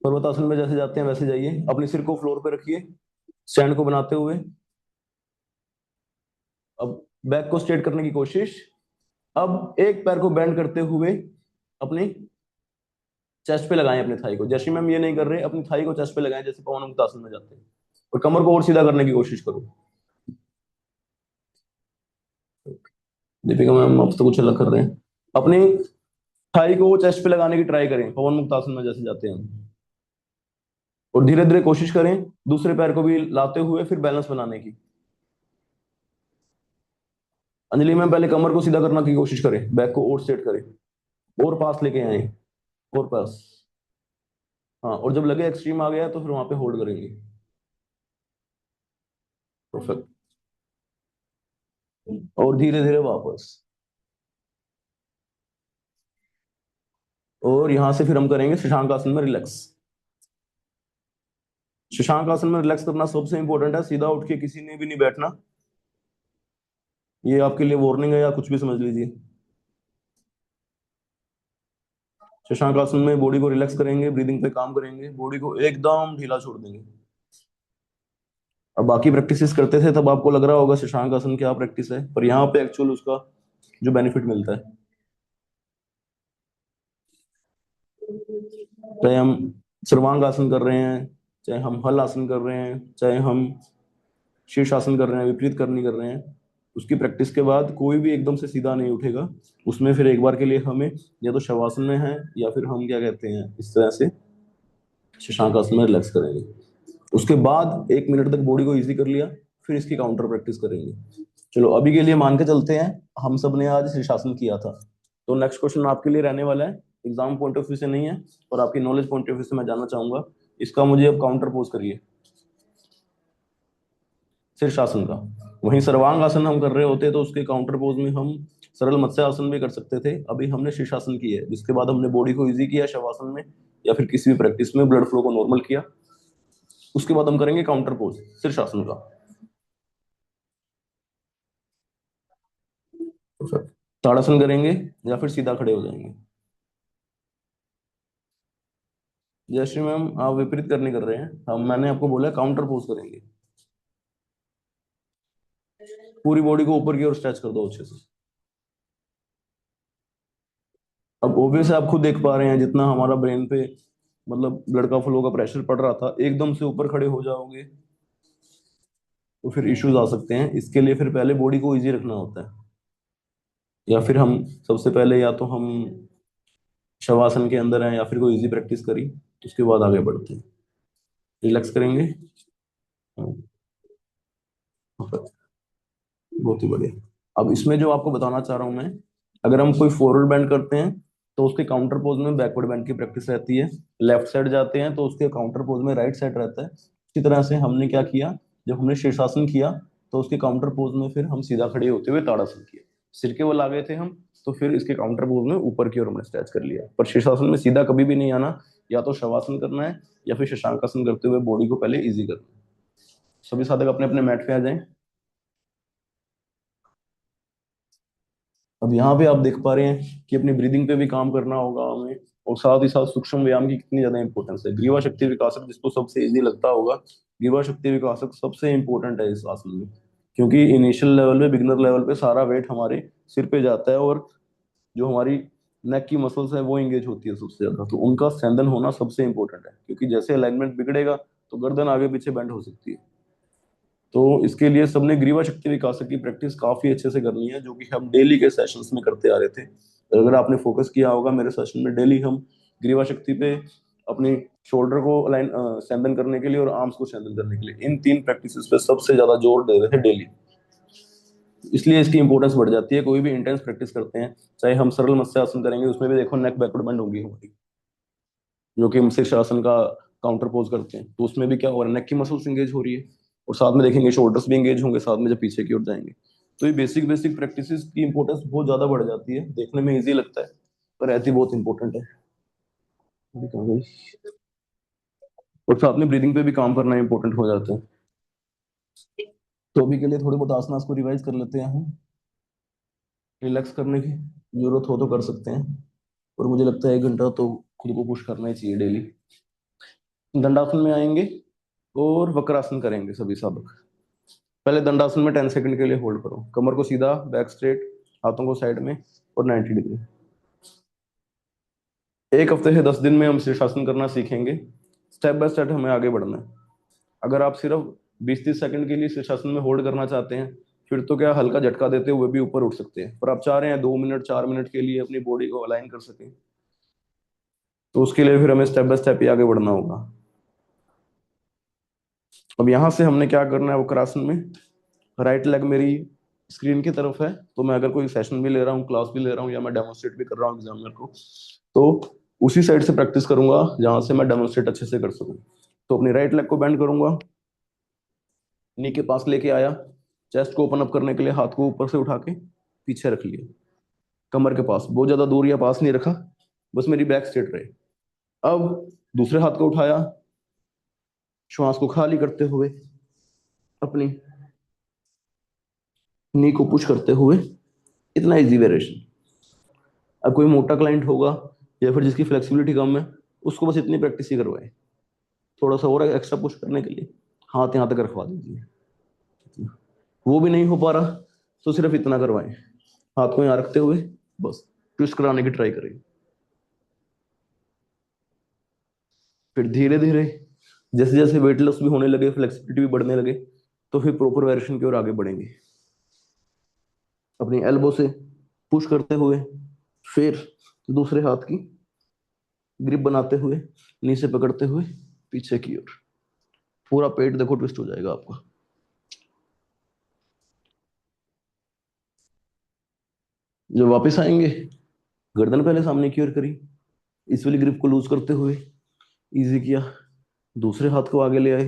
पर्वतासन में जैसे जाते हैं वैसे जाइए। अपने सिर को फ्लोर पे रखिए, स्टैंड को बनाते हुए। अब बैक को स्ट्रेट करने की कोशिश। अब एक पैर को बेंड करते हुए अपनी चेस्ट पे लगाएं अपने थाई को। जैसे मैम ये नहीं कर रहे, अपनी थाई को चेस्ट पे लगाएं जैसे पवन मुक्त आसन में जाते हैं, और कमर को और सीधा करने की कोशिश करो। दीपिका मैम आप तो कुछ अलग कर रहे हैं। अपनी थाई को चेस्ट पे लगाने की ट्राई करें, पवन मुक्त आसन में जैसे जाते हैं हम। और धीरे धीरे कोशिश करें दूसरे पैर को भी लाते हुए फिर बैलेंस बनाने की। अंजलि मैम पहले कमर को सीधा करने की कोशिश करें, बैक को और सेट करें, और पास लेके आए, और पास। हाँ, और जब लगे एक्सट्रीम आ गया तो फिर वहां पे होल्ड करेंगे। परफेक्ट। और धीरे धीरे वापस। और यहां से फिर हम करेंगे शशांक आसन में रिलैक्स। शशांक आसन में रिलैक्स करना सबसे इंपॉर्टेंट है। सीधा उठ के किसी ने भी नहीं बैठना, ये आपके लिए वार्निंग है या कुछ भी समझ लीजिए। शशांक आसन में बॉडी को रिलैक्स करेंगे, ब्रीदिंग पे काम करेंगे, बॉडी को एकदम ढीला छोड़ देंगे। अब बाकी प्रैक्टिसेस करते थे तब आपको लग रहा होगा शशांक आसन क्या प्रैक्टिस है, पर यहाँ पे एक्चुअल उसका जो बेनिफिट मिलता है, चाहे हम सर्वांग आसन कर रहे हैं, चाहे हम हल आसन कर रहे हैं, चाहे हम शीर्षासन कर रहे हैं, विपरीत करनी कर रहे हैं, उसकी प्रैक्टिस के बाद कोई भी एकदम से सीधा नहीं उठेगा। उसमें फिर एक बार के लिए हमें या तो शवासन में है या फिर हम क्या कहते हैं इस तरह से शशांक आसन में रिलैक्स करेंगे। उसके बाद 1 मिनट तक बॉडी को इजी कर लिया, फिर इसकी काउंटर प्रैक्टिस करेंगे। चलो अभी के लिए मान के चलते हैं हम सब ने आज शीर्षासन किया था। तो नेक्स्ट क्वेश्चन आपके लिए रहने वाला है, एग्जाम पॉइंट ऑफ व्यू से नहीं है और आपकी नॉलेज पॉइंट ऑफ व्यू से मैं जानना चाहूंगा। इसका मुझे अब काउंटर पोज करिए शीर्षासन का। वहीं सर्वांग आसन हम कर रहे होते तो उसके काउंटर पोज में हम सरल मत्स्य आसन भी कर सकते थे। अभी हमने शीर्षासन की है, जिसके बाद हमने बॉडी को इजी किया शवासन में या फिर किसी भी प्रैक्टिस में ब्लड फ्लो को नॉर्मल किया। उसके बाद हम करेंगे काउंटर पोज शीर्षासन का। ताड़ासन करेंगे या फिर सीधा खड़े हो जाएंगे। जयश्री मैम आप विपरीत करने कर रहे हैं, हम मैंने आपको बोला काउंटर पोज करेंगे। पूरी बॉडी को ऊपर की ओर स्ट्रेच कर दो अच्छे से। अब ऑब्वियस आप खुद देख पा रहे हैं जितना हमारा ब्रेन पे मतलब ब्लड का फ्लो का प्रेशर पड़ रहा था, एकदम से ऊपर खड़े हो जाओगे तो फिर इश्यूज आ सकते हैं। इसके लिए फिर पहले बॉडी को इजी रखना होता है, या फिर हम सबसे पहले या तो हम शवासन के अंदर हैं या फिर कोई इजी प्रैक्टिस करी, उसके बाद आगे बढ़ते हैं। रिलैक्स करेंगे। हाँ, बहुत ही बढ़िया। अब इसमें जो आपको बताना चाह रहा हूं मैं, अगर हम कोई फॉरवर्ड बेंड करते हैं तो उसके काउंटर पोज में बैकवर्ड बेंड की प्रैक्टिस रहती है। लेफ्ट साइड जाते हैं तो उसके काउंटर पोज में राइट साइड रहता है। इसी तरह से हमने क्या किया, जब हमने शीर्षासन किया तो उसके काउंटर पोज में फिर हम सीधा खड़े होते हुए ताड़ासन किया। सिर के बल आ गए थे हम, तो फिर इसके काउंटर पोज में ऊपर की ओर हमने स्ट्रेच कर लिया। पर शीर्षासन में सीधा कभी भी नहीं आना, या तो शवासन करना है या फिर शशांकासन करते हुए बॉडी को पहले इजी करना है। सभी साधक अपने अपने मैट पे आ जाएं। अब यहाँ पे आप देख पा रहे हैं कि अपनी ब्रीदिंग पे भी काम करना होगा हमें, और साथ ही साथ सूक्ष्म व्यायाम की कितनी ज्यादा इंपॉर्टेंस है। ग्रीवा शक्ति विकासक जिसको सबसे इजी लगता होगा, ग्रीवा शक्ति विकासक सबसे इंपॉर्टेंट है इस आसन में, क्योंकि इनिशियल लेवल पे बिगिनर लेवल पे सारा वेट हमारे सिर पे जाता है और जो हमारी नेक की मसल्स है वो एंगेज होती है सबसे ज्यादा। तो उनका स्ट्रेंथन होना सबसे इंपॉर्टेंट है, क्योंकि जैसे अलाइनमेंट बिगड़ेगा तो गर्दन आगे पीछे बेंड हो सकती है। तो इसके लिए सबने ग्रीवा शक्ति विकासक की प्रैक्टिस काफी अच्छे से करनी है, जो कि हम डेली के सेशंस में करते आ रहे थे। अगर आपने फोकस किया होगा मेरे सेशन में, डेली हम ग्रीवा शक्ति पे अपनी शोल्डर को अलाइन स्ट्रेंथन करने के लिए और आर्म्स को स्ट्रेंथन करने के लिए इन 3 प्रैक्टिसेस पे सबसे ज्यादा जोर दे रहे थे डेली। इसलिए इसकी इंपॉर्टेंस बढ़ जाती है। कोई भी इंटेंस प्रैक्टिस करते हैं, चाहे हम सरल मत्स्य आसन करेंगे उसमें भी देखो नेक बैकवर्ड बेंड होगी हमारी, जो कि हम शीर्षासन का काउंटर पोज करते हैं तो उसमें भी क्या हो रहा है, नेक की मसल्स एंगेज हो रही है, और साथ में देखेंगे शोल्डर्स भी एंगेज होंगे साथ में जब पीछे की ओर जाएंगे। तो ये बेसिक बेसिक प्रैक्टिसेस की इंपॉर्टेंस बहुत ज्यादा बढ़ जाती है। देखने में इजी लगता है पर रहती बहुत इंपॉर्टेंट है। और साथ में ब्रीदिंग पे भी काम करना इंपॉर्टेंट हो जाता है। तो अभी के लिए थोड़े बहुत आसनास को रिवाइज कर लेते हैं हम। रिलैक्स करने की जरूरत हो तो कर सकते हैं, और मुझे लगता है 1 घंटा तो खुद को पुश करना ही चाहिए डेली। दंडासन में आएंगे और वक्रासन करेंगे सभी साधक। पहले दंडासन में 10 सेकंड के लिए होल्ड करो, कमर को सीधा, बैक स्ट्रेट, हाथों को साइड में और 90 डिग्री। 1 हफ्ते से 10 दिन में हम शीर्षासन करना सीखेंगे। स्टेप बाय स्टेप हमें आगे बढ़ना है। अगर आप सिर्फ 20-30 सेकंड के लिए शीर्षासन में होल्ड करना चाहते हैं फिर तो क्या हल्का झटका देते हुए भी ऊपर उठ सकते हैं, पर आप चाह रहे हैं 2 मिनट 4 मिनट के लिए अपनी बॉडी को अलाइन कर सकें, तो उसके लिए फिर हमें स्टेप बाय स्टेप ही आगे बढ़ना होगा। अब यहाँ से हमने क्या करना है वक्रासन में, राइट लेग मेरी स्क्रीन की तरफ है, तो मैं अगर कोई सेशन भी ले रहा हूँ, क्लास भी ले रहा हूँ, या मैं डेमोन्स्ट्रेट भी कर रहा हूँ एग्जामिनर को, तो उसी साइड से प्रैक्टिस करूंगा जहां से मैं डेमोन्स्ट्रेट अच्छे से कर सकूं। तो अपनी राइट लेग को बेंड करूंगा, नी के पास लेके आया, चेस्ट को ओपन अप करने के लिए हाथ को ऊपर से उठा के पीछे रख लिया, कमर के पास, बहुत ज्यादा दूर या पास नहीं रखा, बस मेरी बैक स्ट्रेट रहे। अब दूसरे हाथ को उठाया, श्वास को खाली करते हुए अपनी नी को पुश करते हुए, इतना इजी वेरिएशन। अब कोई मोटा क्लाइंट होगा या फिर जिसकी फ्लेक्सिबिलिटी कम है, उसको बस इतनी प्रैक्टिस ही करवाए, थोड़ा सा और एक्स्ट्रा पुश करने के लिए हाथ यहाँ तक रखवा दीजिए। वो भी नहीं हो पा रहा तो सिर्फ इतना करवाएं, हाथ को यहाँ रखते हुए बस ट्विस्ट कराने की ट्राई करें। फिर धीरे धीरे जैसे जैसे वेट लॉस भी होने लगे, फ्लेक्सिबिलिटी भी बढ़ने लगे, तो फिर प्रॉपर वेरिएशन की ओर आगे बढ़ेंगे। अपनी एल्बो से पुश करते हुए, फिर दूसरे हाथ की ग्रिप बनाते हुए, नीचे पकड़ते हुए पीछे की ओर, पूरा पेट देखो ट्विस्ट हो जाएगा आपका। जब वापस आएंगे, गर्दन पहले सामने की ओर करी, इस वाली ग्रिप को लूज करते हुए इजी किया, दूसरे हाथ को आगे ले आए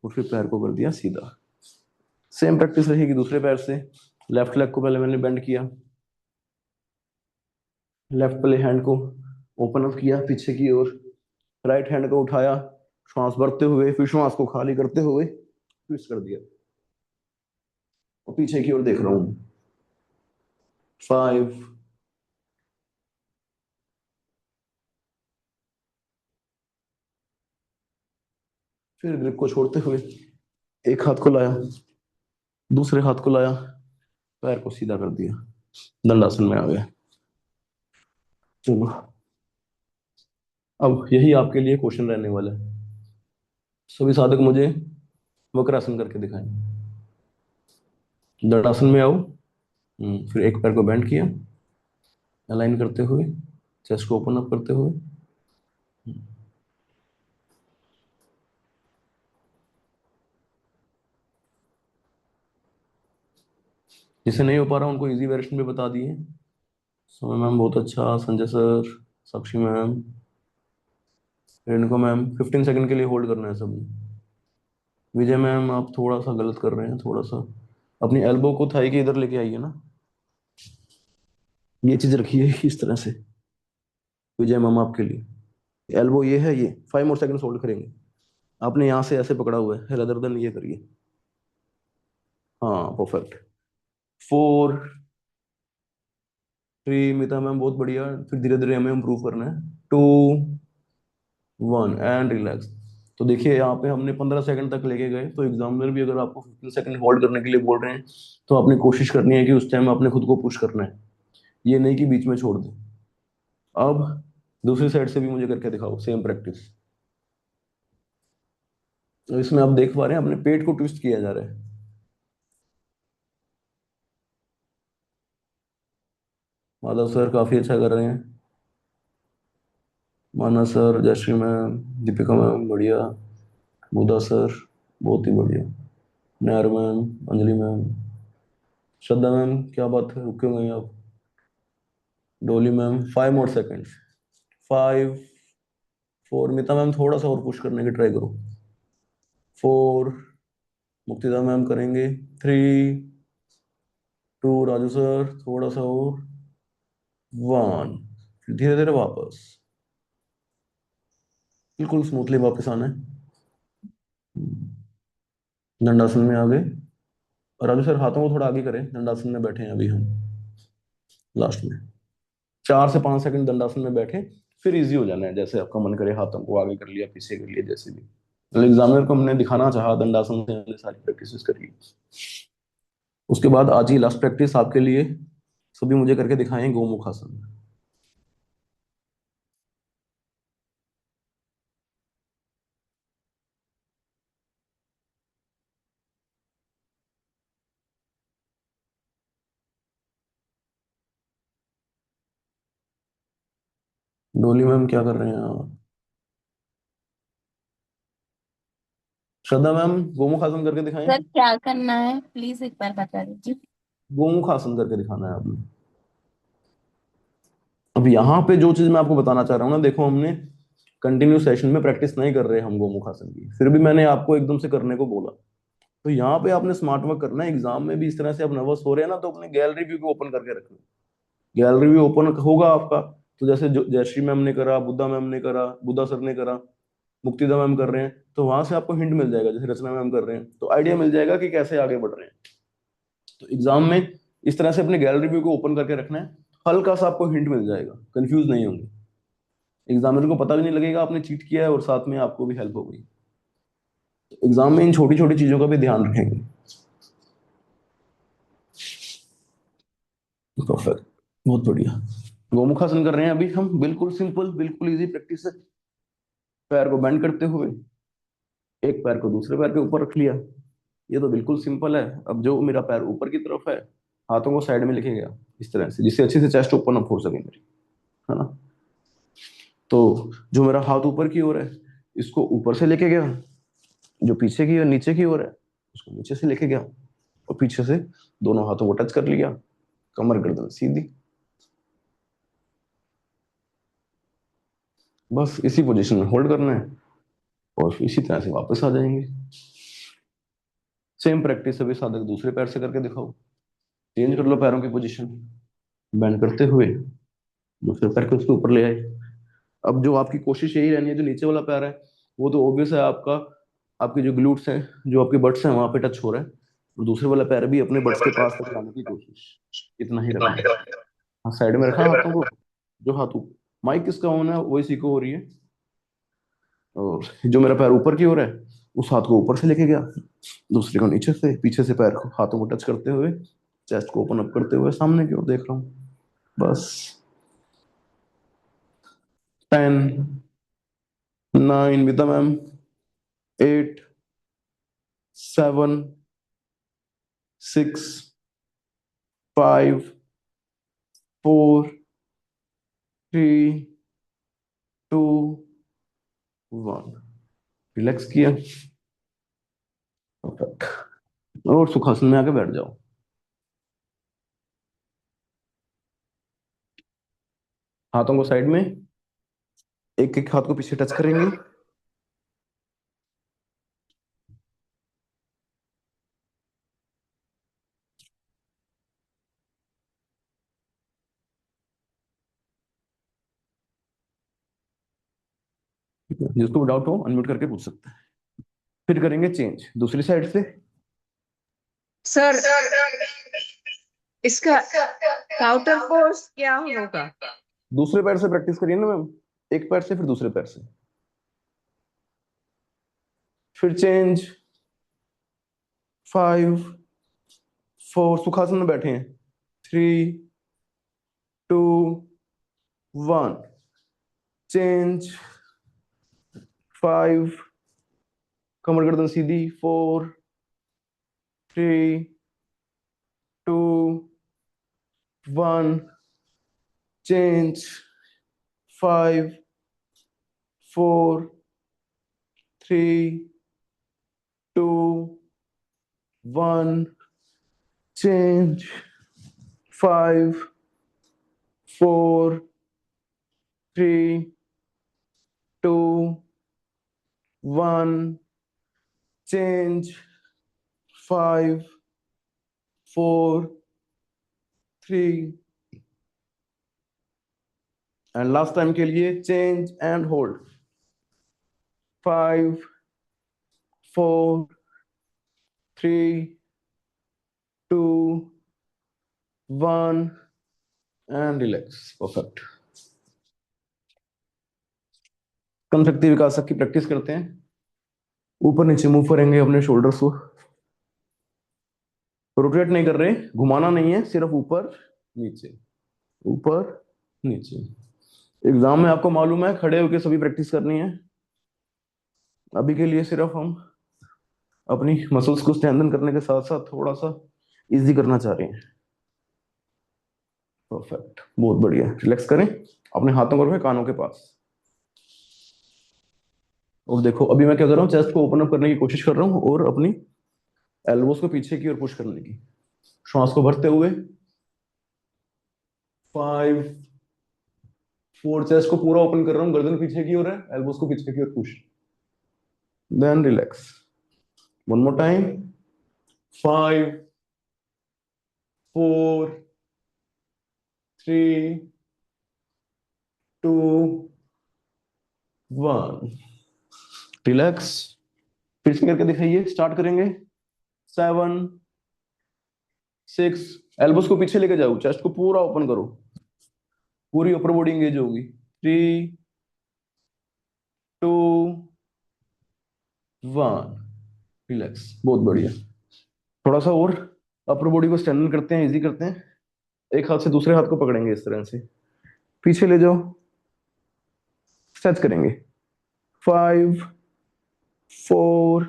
और फिर पैर को कर दिया सीधा। सेम प्रैक्टिस रहेगी दूसरे पैर से। लेफ्ट लेग को पहले मैंने बेंड किया, लेफ्ट वाले हैंड को ओपन अप किया पीछे की ओर, राइट हैंड को उठाया, श्वास भरते हुए फिर श्वास को खाली करते हुए ट्विस्ट कर दिया, और पीछे की ओर देख रहा हूं। 5, फिर ग्रिप को छोड़ते हुए एक हाथ को लाया, दूसरे हाथ को लाया, पैर को सीधा कर दिया, दंडासन में आ गया। चलो, अब यही आपके लिए क्वेश्चन रहने वाला है। सभी साधक मुझे वक्रासन करके दिखाएं। दंडासन में आओ, फिर एक पैर को बेंड किया, अलाइन करते हुए, चेस्ट को ओपन अप करते हुए, जिसे नहीं हो पा रहा उनको इजी वेरिएशन भी बता दिए। समय मैम बहुत अच्छा, संजय सर, साक्षी मैम, रेणुका मैम, 15 सेकंड के लिए होल्ड करना है सबने। विजय मैम आप थोड़ा सा गलत कर रहे हैं, थोड़ा सा अपनी एल्बो को थाई के इधर लेके आइए ना, ये चीज रखिए इस तरह से। विजय मैम आपके लिए एल्बो ये है, ये 5 मोर सेकंड होल्ड करेंगे, आपने यहाँ से ऐसे पकड़ा हुआ है, रदर देन ये करिए। हाँ परफेक्ट। 4, 3, मिता मैम बहुत बढ़िया, फिर धीरे धीरे हमें इम्प्रूव करना है। 2, 1 एंड रिलैक्स। तो देखिए यहाँ पे हमने 15 सेकंड तक लेके गए, तो एग्जामिनर भी अगर आपको 15 सेकंड होल्ड करने के लिए बोल रहे हैं, तो आपने कोशिश करनी है कि उस टाइम आपने खुद को पुश करना है, ये नहीं कि बीच में छोड़ दें। अब दूसरी साइड से भी मुझे करके दिखाओ सेम प्रैक्टिस। तो इसमें आप देख पा रहे हैं अपने पेट को ट्विस्ट किया जा रहा है। माधव सर काफी अच्छा कर रहे हैं, Mana sir, Jayashree ma'am, Deepika ma'am बढ़िया, मुदा सर बहुत ही बढ़िया, Nair ma'am, Anjali ma'am, Shraddha ma'am क्या बात है, रुके हुए हैं आप, डोली मैम 5 मोर सेकंड, 5, 4, मिता मैम थोड़ा सा और पुश करने की ट्राई करो, 4, मुक्तिदा मैम करेंगे, 3, 2, राजू सर थोड़ा सा और, 1, धीरे धीरे वापस, बिल्कुल स्मूथली वापस आना है। दंडासन में आ गए, और राजू सर हाथों को थोड़ा आगे करें, दंडासन में बैठे हैं अभी हम लास्ट में। 4 से 5 सेकंड दंडासन में बैठे, फिर इजी हो जाना है, जैसे आपका मन करे हाथों को आगे कर लिया, पीछे कर लिया, जैसे भी। तो एग्जामिनर को हमने दिखाना चाहा, दंडासन से हमने सारी प्रैक्टिस कर ली। उसके बाद आज की लास्ट प्रैक्टिस आपके लिए सभी मुझे करके दिखाएं, गोमुखासन। डोली मैम क्या कर रहे हैं आप? श्रद्धा मैम गोमुख आसन करके दिखाएं। सर क्या करना है प्लीज एक बार बता दीजिए। गोमुख आसन करके दिखाना है आपने। अब यहाँ पे जो चीज मैं आपको बताना चाह रहा हूँ ना, देखो हमने कंटिन्यू सेशन में प्रैक्टिस नहीं कर रहे हम गोमुख आसन की, फिर भी मैंने आपको एकदम से करने को बोला। तो यहाँ पे आपने स्मार्ट वर्क करना है। एग्जाम में भी इस तरह से आप नर्वस हो रहे हैं ना, तो अपने गैलरी व्यू को ओपन करके रखना। गैलरी व्यू ओपन होगा आपका, तो जैसे जयश्री मैम ने करा, बुद्धा मैम ने करा, बुद्धा सर ने करा, मुक्तिदा मैम कर रहे हैं, तो वहां से आपको हिंट मिल जाएगा। जैसे रचना मैम कर रहे हैं, तो आइडिया मिल जाएगा कि कैसे आगे बढ़ रहे हैं। तो एग्जाम में इस तरह से अपने गैलरी व्यू को ओपन करके रखना है। हल्का सा आपको हिंट मिल जाएगा, कंफ्यूज नहीं होंगे। एग्जामिनर को पता भी नहीं लगेगा आपने चीट किया है, और साथ में आपको भी हेल्प होगी। तो एग्जाम में इन छोटी छोटी चीजों का भी ध्यान रखेंगे। परफेक्ट, बहुत बढ़िया। गोमुखासन कर रहे हैं अभी हम, बिल्कुल सिंपल, बिल्कुल इजी प्रैक्टिस है। पैर को बेंड करते हुए एक पैर को दूसरे पैर के ऊपर रख लिया। ये तो बिल्कुल सिंपल है। अब जो मेरा पैर ऊपर की तरफ है, हाथों को साइड में लेके गया इस तरह से, जिससे अच्छे से चेस्ट ओपन अप हो सके मेरी, है ना। तो जो मेरा हाथ ऊपर की ओर है, इसको ऊपर से लेके गया। जो पीछे की और नीचे की ओर है, उसको नीचे से लेके गया, और पीछे से दोनों हाथों को टच कर लिया। कमर गर्दन सीधी। बस इसी पोजीशन में होल्ड करना है, और फिर इसी तरह से वापस आ जाएंगे। सेम प्रैक्टिस अभी साधक दूसरे पैर से करके दिखाओ। चेंज कर लो पैरों की पोजीशन, बेंड करते हुए दूसरे पैर को उसके ऊपर ले आए। अब जो आपकी कोशिश यही रहनी है, जो नीचे वाला पैर है वो तो ऑब्वियस है आपका, आपके जो ग्लूट्स हैं, जो आपके बट्स हैं, वहां पे टच हो रहा है। और दूसरे वाला पैर भी अपने बट्स के पास तक लाने की कोशिश, इतना ही रखना है। हाँ, साइड में रखा हाथों को। जो हाथ माइक किसका ऑन है वही सीखो हो रही है। और जो मेरा पैर ऊपर की ओर है, उस हाथ को ऊपर से लेके गया, दूसरे को नीचे से, पीछे से पैर को, हाथों को टच करते हुए, चेस्ट को ओपन अप करते हुए सामने की ओर देख रहा हूँ। बस 10 9 विदा मैम, 8 7 6 5 4 3 2 1। रिलैक्स किया। परफेक्ट। और सुखासन में आके बैठ जाओ। हाथों को साइड में, एक एक हाथ को पीछे टच करेंगे। जिसको डाउट हो अनम्यूट करके पूछ सकते हैं। फिर करेंगे चेंज दूसरी साइड से। सर इसका काउंटर फोर्स क्या होगा? दूसरे पैर से प्रैक्टिस करिए ना मैम, एक पैर से फिर दूसरे पैर से, फिर चेंज। 5 4, सुखासन में बैठे हैं। 3 2 1, चेंज। 5, कमर गर्दन सीधी। 4 3 2 1, change. 5 4 3 2 1, change. 5 4 3 2 1, change. 5 4 3, and last time के लिए change and hold. 5 4 3 2 1, and relax. Perfect. कम शक्ति विकास की प्रैक्टिस करते हैं। ऊपर नीचे मूव करेंगे अपने शोल्डर्स को। रोटेट नहीं कर रहे, घुमाना नहीं है, सिर्फ ऊपर नीचे, ऊपर नीचे। एग्जाम में आपको मालूम है खड़े होकर सभी प्रैक्टिस करनी है। अभी के लिए सिर्फ हम अपनी मसल्स को स्ट्रेंथन करने के साथ साथ थोड़ा सा इजी करना चाह रहे हैं। परफेक्ट, बहुत बढ़िया। रिलैक्स करें, अपने हाथों को रखें कानों के पास। और देखो अभी मैं क्या कर रहा हूँ, चेस्ट को ओपन अप करने की कोशिश कर रहा हूँ और अपनी एल्बोस को पीछे की ओर पुश करने की। श्वास को भरते हुए 5 4, चेस्ट को पूरा ओपन कर रहा हूँ, गर्दन पीछे की ओर है, एल्बोस को पीछे की ओर push, then relax. One more time, 5 4 3 2 1, relax. फिर से करके दिखाइए, स्टार्ट करेंगे। 7 6, एल्बोस को पीछे लेके जाओ, चेस्ट को पूरा ओपन करो, पूरी अपर बॉडी एंगेज होगी। 3 2 1, रिलैक्स। बहुत बढ़िया। थोड़ा सा और अपर बॉडी को स्ट्रेंथन करते हैं, इजी करते हैं। एक हाथ से दूसरे हाथ को पकड़ेंगे इस तरह से, पीछे ले जाओ, स्ट्रेच करेंगे। 5 4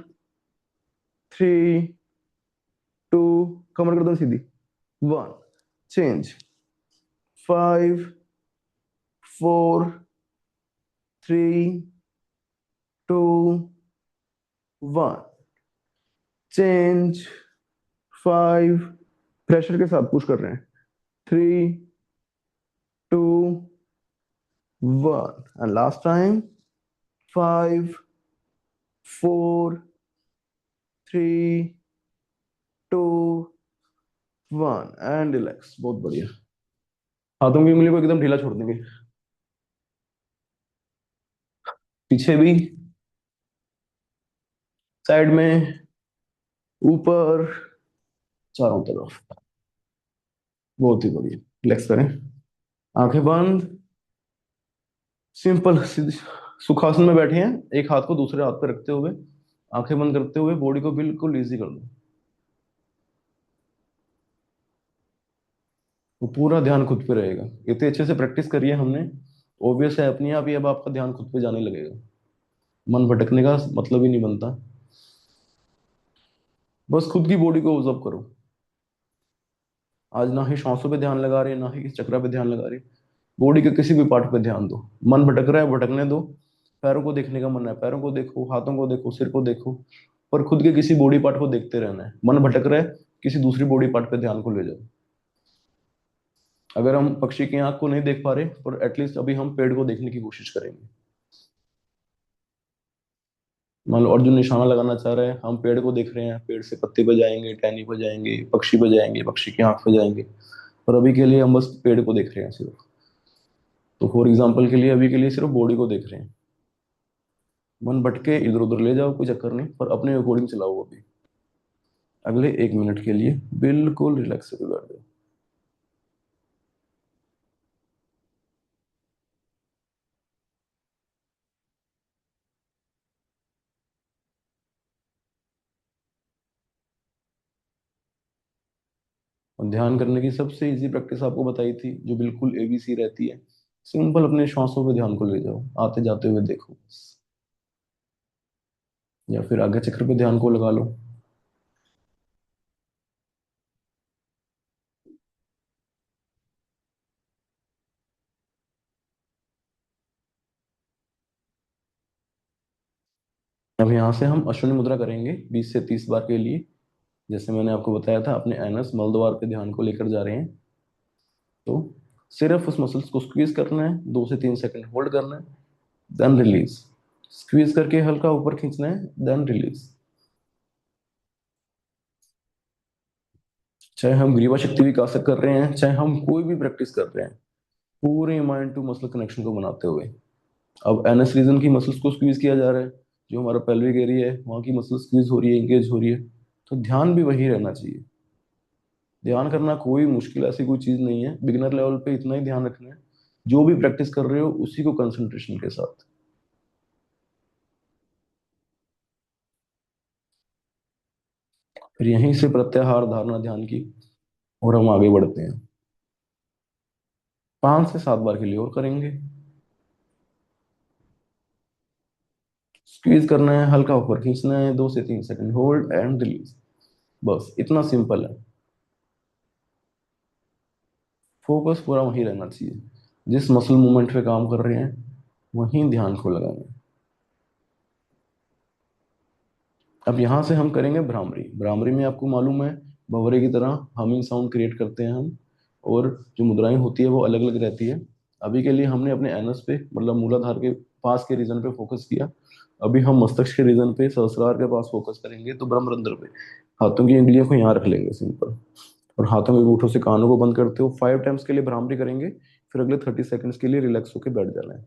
3 2, कमर गर्दन सीधी, 1, चेंज। 5 4 3 2 1, चेंज। 5, प्रेशर के साथ पुश कर रहे हैं। 3 2 1, and last time. 5 4 3 2 1, and relax. बहुत बढ़िया। हाथों की उंगली को एकदम ढीला छोड़ देंगे, पीछे भी, साइड में, ऊपर, चारों तरफ। बहुत ही बढ़िया। रिलैक्स करें, आंखें बंद, सिंपल सुखासन में बैठे हैं, एक हाथ को दूसरे हाथ पे रखते हुए, आंखें बंद करते हुए बॉडी को बिल्कुल इजी कर दो। वो पूरा ध्यान खुद पे रहेगा। इतने अच्छे से प्रैक्टिस करिए हमने, ऑब्वियस है अपने आप ही अब आपका ध्यान खुद पे जाने लगेगा, मन भटकने का मतलब ही नहीं बनता। बस खुद की बॉडी को ऑब्जर्व करो। आज ना ही सांसों पे ध्यान लगा रहे, ना ही इस चक्र पे ध्यान लगा रहे, बॉडी के किसी भी पार्ट पे ध्यान दो। मन भटक रहा है, भटकने दो। पैरों को देखने का मन है, पैरों को देखो, हाथों को देखो, सिर को देखो, पर खुद के किसी बॉडी पार्ट को देखते रहना है। मन भटक रहा है, किसी दूसरी बॉडी पार्ट पे ध्यान को ले जाओ। अगर हम पक्षी की आंख को नहीं देख पा रहे, पर एटलीस्ट अभी हम पेड़ को देखने की कोशिश करेंगे। मान लो अर्जुन निशाना लगाना चाह रहे हैं, हम पेड़ को देख रहे हैं, पेड़ से पत्ते पे जाएंगे, टहनी पे जाएंगे, पक्षी पे जाएंगे, पक्षी की आंख पे जाएंगे, पर अभी के लिए हम बस पेड़ को देख रहे हैं सिर्फ। तो फॉर एग्जाम्पल के लिए अभी के लिए सिर्फ बॉडी को देख रहे हैं। मन भटके इधर उधर ले जाओ, कोई चक्कर नहीं, पर अपने अकॉर्डिंग चलाओ। अभी अगले 1 मिनट के लिए बिल्कुल रिलैक्स होकर बैठ जाओ। और ध्यान करने की सबसे इजी प्रैक्टिस आपको बताई थी, जो बिल्कुल एबीसी रहती है। सिंपल अपने श्वासों पे ध्यान को ले जाओ, आते जाते हुए देखो, या फिर आगे चक्र पे ध्यान को लगा लो। अब यहाँ से हम अश्विनी मुद्रा करेंगे 20 से 30 बार के लिए। जैसे मैंने आपको बताया था, अपने एनस मलद्वार पे ध्यान को लेकर जा रहे हैं। तो सिर्फ उस मसल्स को स्क्वीज करना है, 2 से 3 सेकंड होल्ड करना है, देन रिलीज। स्क्वीज करके हल्का ऊपर खींचना है, देन रिलीज। चाहे हम ग्रीवा शक्ति विकासक कर रहे हैं, चाहे हम कोई भी प्रैक्टिस कर रहे हैं, पूरे माइंड टू मसल कनेक्शन को बनाते हुए। अब एनएस रीजन की मसल्स को स्क्वीज किया जा रहा है, जो हमारा पेल्विक एरिया है वहां की मसल स्क्वीज हो रही है, एंगेज हो रही है। तो ध्यान भी वही रहना चाहिए। ध्यान करना कोई मुश्किल ऐसी कोई चीज नहीं है, बिगिनर लेवल पे इतना ही ध्यान रखना है, जो भी प्रैक्टिस कर रहे हो उसी को कंसंट्रेशन के साथ। फिर यहीं से प्रत्याहार धारणा ध्यान की और हम आगे बढ़ते हैं। 5 से 7 बार के लिए और करेंगे। स्क्वीज करना है, हल्का ऊपर खींचना है, 2 से 3 सेकंड होल्ड एंड रिलीज। बस इतना सिंपल है। फोकस पूरा वहीं रहना चाहिए। जिस मसल मूवमेंट पे काम कर रहे हैं वहीं ध्यान को लगाएंगे। अब यहाँ से हम करेंगे भ्रामरी। भ्रामरी में आपको मालूम है भंवरे की तरह हमिंग साउंड क्रिएट करते हैं हम, और जो मुद्राएं होती है वो अलग अलग रहती है। अभी के लिए हमने अपने एनस पे मतलब मूलाधार के पास के रीजन पे फोकस किया। अभी हम मस्तिष्क के रीजन पे सहस्रार के पास फोकस करेंगे, तो ब्रह्मरंध्र पे। हाथों की उंगलियों को यहाँ रख लेंगे सिंपल, और हाथों के अंगूठों से कानों को बंद करते हो 5 टाइम्स के लिए भ्रामरी करेंगे। फिर अगले 30 सेकंड्स के लिए रिलैक्स होकर बैठ जाना है।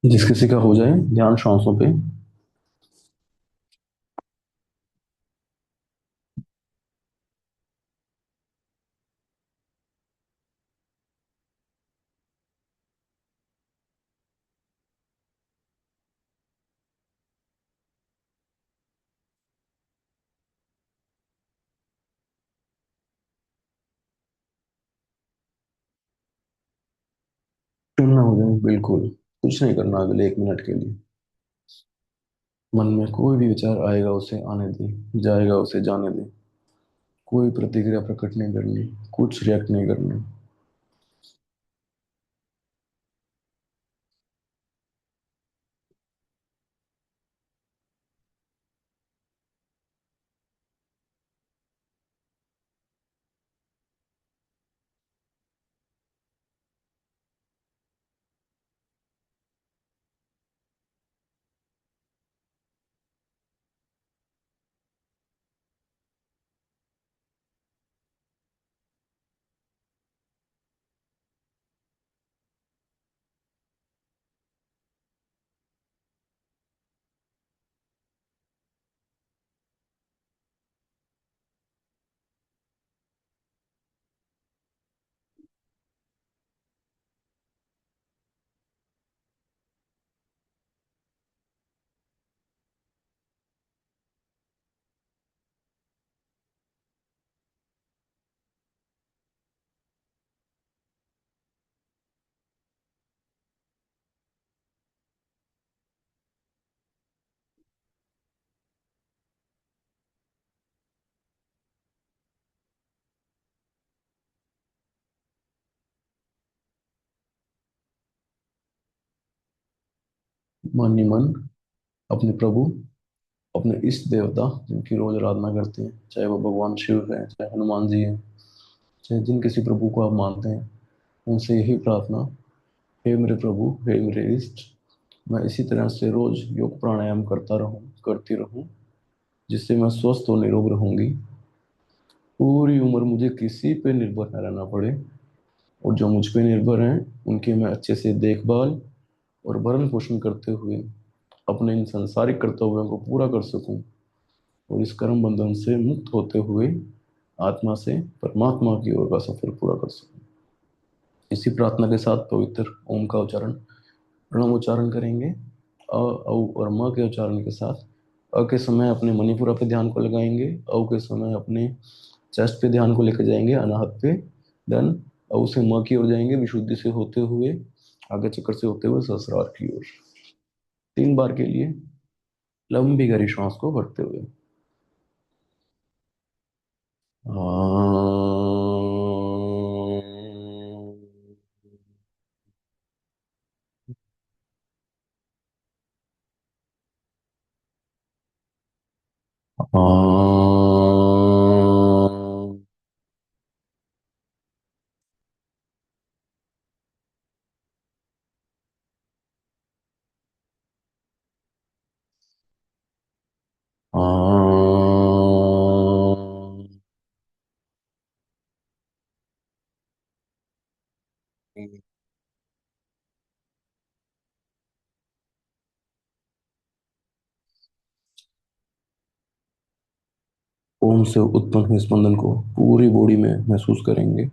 जिस किसी का हो जाए ध्यान सांसों पे। चुनना हो जाए बिल्कुल, कुछ नहीं करना अगले 1 मिनट के लिए। मन में कोई भी विचार आएगा उसे आने दे, जाएगा उसे जाने दे। कोई प्रतिक्रिया प्रकट नहीं करनी, कुछ रिएक्ट नहीं करना। मन ही मन अपने प्रभु, अपने इष्ट देवता जिनकी रोज आराधना करते हैं, चाहे वो भगवान शिव है, चाहे हनुमान जी हैं, चाहे जिन किसी प्रभु को आप मानते हैं, उनसे यही प्रार्थना। हे मेरे प्रभु, हे मेरे इष्ट, मैं इसी तरह से रोज योग प्राणायाम करता रहूं, करती रहूं, जिससे मैं स्वस्थ और निरोग रहूंगी। पूरी उम्र मुझे किसी पे निर्भर न रहना पड़े, और जो मुझ पे निर्भर हैं उनकी मैं अच्छे से देखभाल और भरण पोषण करते हुए अपने इन सांसारिक कर्तव्यों को पूरा कर सकूं, और इस कर्म बंधन से मुक्त होते हुए आत्मा से परमात्मा की ओर का सफर पूरा कर सकूं। इसी प्रार्थना के साथ पवित्र ओम का उच्चारण, प्रणव उच्चारण करेंगे। अ, औ और म के उच्चारण के साथ अ के समय अपने मणिपुरा पे ध्यान को लगाएंगे, औ के समय अपने चेस्ट पे ध्यान को लेकर जाएंगे, अनाहत पे। देन औ से म की ओर जाएंगे, विशुद्धि से होते हुए आगे चक्कर से होते हुए सहस्रार की ओर। 3 बार के लिए लंबी गहरी श्वास को भरते हुए। आम, आम। ओम से उत्पन्न हुए स्पंदन को पूरी बॉडी में महसूस करेंगे।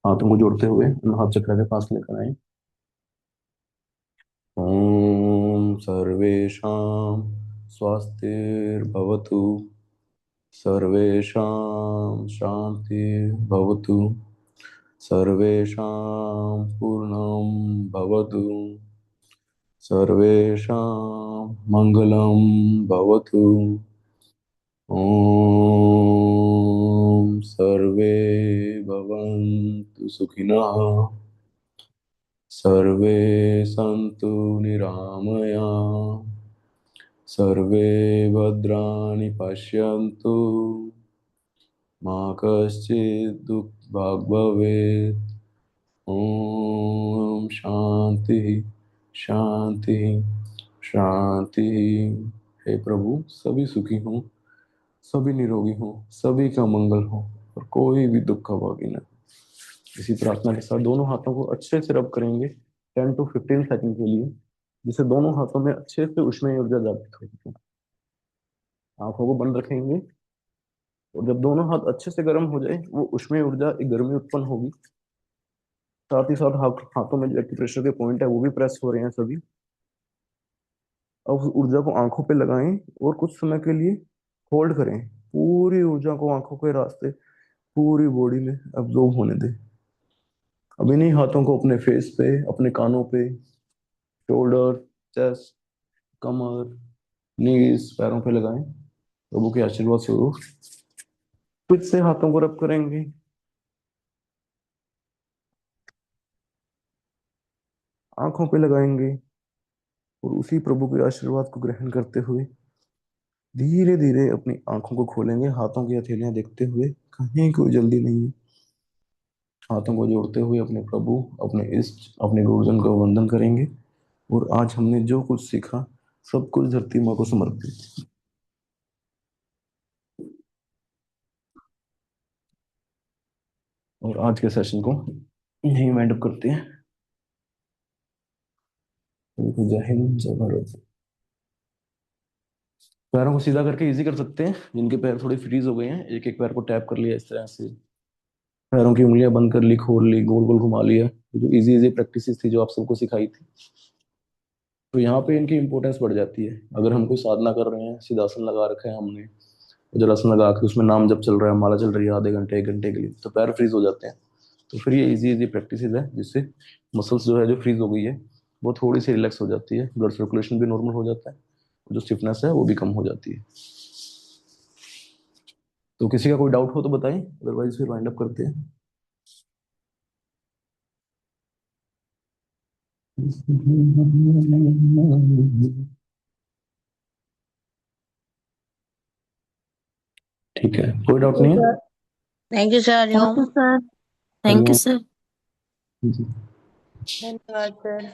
हाथों को जोड़ते हुए उन हाथ चक्र के पास लेकर आए। ओम सर्वेषां स्वस्तिर्भवतु, सर्वेषां शान्तिर्भवतु, सर्वेषां पूर्णं भवतु, सर्वेषां मङ्गलं भवतु। ॐ सर्वे भवन्तु सुखिनः, सर्वे सन्तु निरामयाः, सर्वे भद्राणि पश्यन्तु, मा कश्चित् दुःखभाग् भवेत्। ॐ शांति शांति शांति। हे प्रभु, सभी सुखी हों, सभी निरोगी हों, सभी का मंगल हो और कोई भी दुख का भागी न हो। इसी प्रार्थना के साथ दोनों हाथों को अच्छे से रब करेंगे 10 to 15 सेकंड के लिए, जिससे दोनों हाथों में अच्छे से ऊष्मीय ऊर्जा जागृत होगी। आंखों को बंद रखेंगे और जब दोनों हाथ अच्छे से गर्म हो जाए, वो ऊष्मीय ऊर्जा, एक गर्मी उत्पन्न होगी। साथ ही साथ हाथों में जो एक्यूप्रेशर के पॉइंट है वो भी प्रेस हो रहे हैं सभी। अब उस ऊर्जा को आंखों पे लगाएं और कुछ समय के लिए होल्ड करें। पूरी ऊर्जा को आंखों के रास्ते पूरी बॉडी में अब्जॉर्ब होने दें। अब इन्हीं हाथों को अपने फेस पे, अपने कानों पे, शोल्डर, चेस्ट, कमर, नीज, पैरों पे लगाएं। प्रभु के आशीर्वाद स्वरूप फिर से हाथों को रब करेंगे। आंखों पे लगाएंगे और उसी प्रभु के आशीर्वाद को ग्रहण करते हुए धीरे धीरे अपनी आंखों को खोलेंगे, हाथों की हथेलियां देखते हुए। कहीं कोई जल्दी नहीं है। हाथों को जोड़ते हुए अपने प्रभु, अपने इष्ट, अपने गुरुजन का वंदन करेंगे। और आज हमने जो कुछ सीखा सब कुछ धरती माँ को समर्पित। और आज के सेशन को यही वाइंड अप करते हैं। जय हिंद, जय भारत। पैरों को सीधा करके इजी कर सकते हैं। जिनके पैर थोड़े फ्रीज हो गए हैं, एक एक पैर को टैप कर लिया इस तरह से, पैरों की उंगलियां बंद कर ली, खोल ली, गोल गोल घुमा लिया। जो इजी इजी प्रैक्टिस थी जो आप सबको सिखाई थी, तो यहाँ पे इनकी इंपॉर्टेंस बढ़ जाती है। अगर हम कोई साधना कर रहे हैं, सिद्धासन लगा रखा है हमने, जलासन लगा के उसमें नाम जब चल रहा है, माला चल रही है आधे घंटे 1 घंटे के लिए, तो पैर फ्रीज हो जाते हैं। तो फिर ये इजी इजी प्रैक्टिस है जिससे मसल्स जो है जो फ्रीज हो गई है वो थोड़ी सी रिलैक्स हो जाती है, ब्लड सर्कुलेशन भी नॉर्मल हो जाता है, जो स्टिफनेस है वो भी कम हो जाती है। तो किसी का कोई डाउट हो तो बताएं, अदरवाइज फिर वाइंड अप करते हैं। ठीक है, कोई डाउट नहीं है। Thank you sir. Thank you sir. Thank you sir. जी। धन्यवाद sir.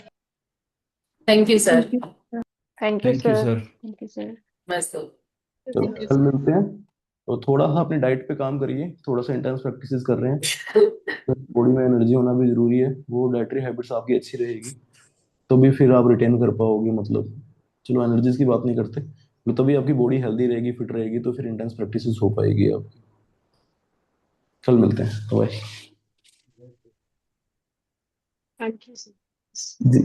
Thank you sir. Thank you thank you sir. Sir. Thank you sir. बस तो कल मिलते हैं। तो थोड़ा सा अपनी डाइट पे काम करिए, थोड़ा सा इंटेंस प्रैक्टिसेस कर रहे हैं, बॉडी में एनर्जी होना भी जरूरी है। वो डाइटरी हैबिट्स आपकी अच्छी रहेगी तो भी फिर आप रिटेन कर पाओगे। मतलब चलो एनर्जीज की बात नहीं करते, तो तभी आपकी बॉडी हेल्दी रहेगी, फिट रहेगी, तो फिर इंटेंस प्रैक्टिसेस हो पाएगी आपकी। कल मिलते हैं, bye. Thank you sir. Ji.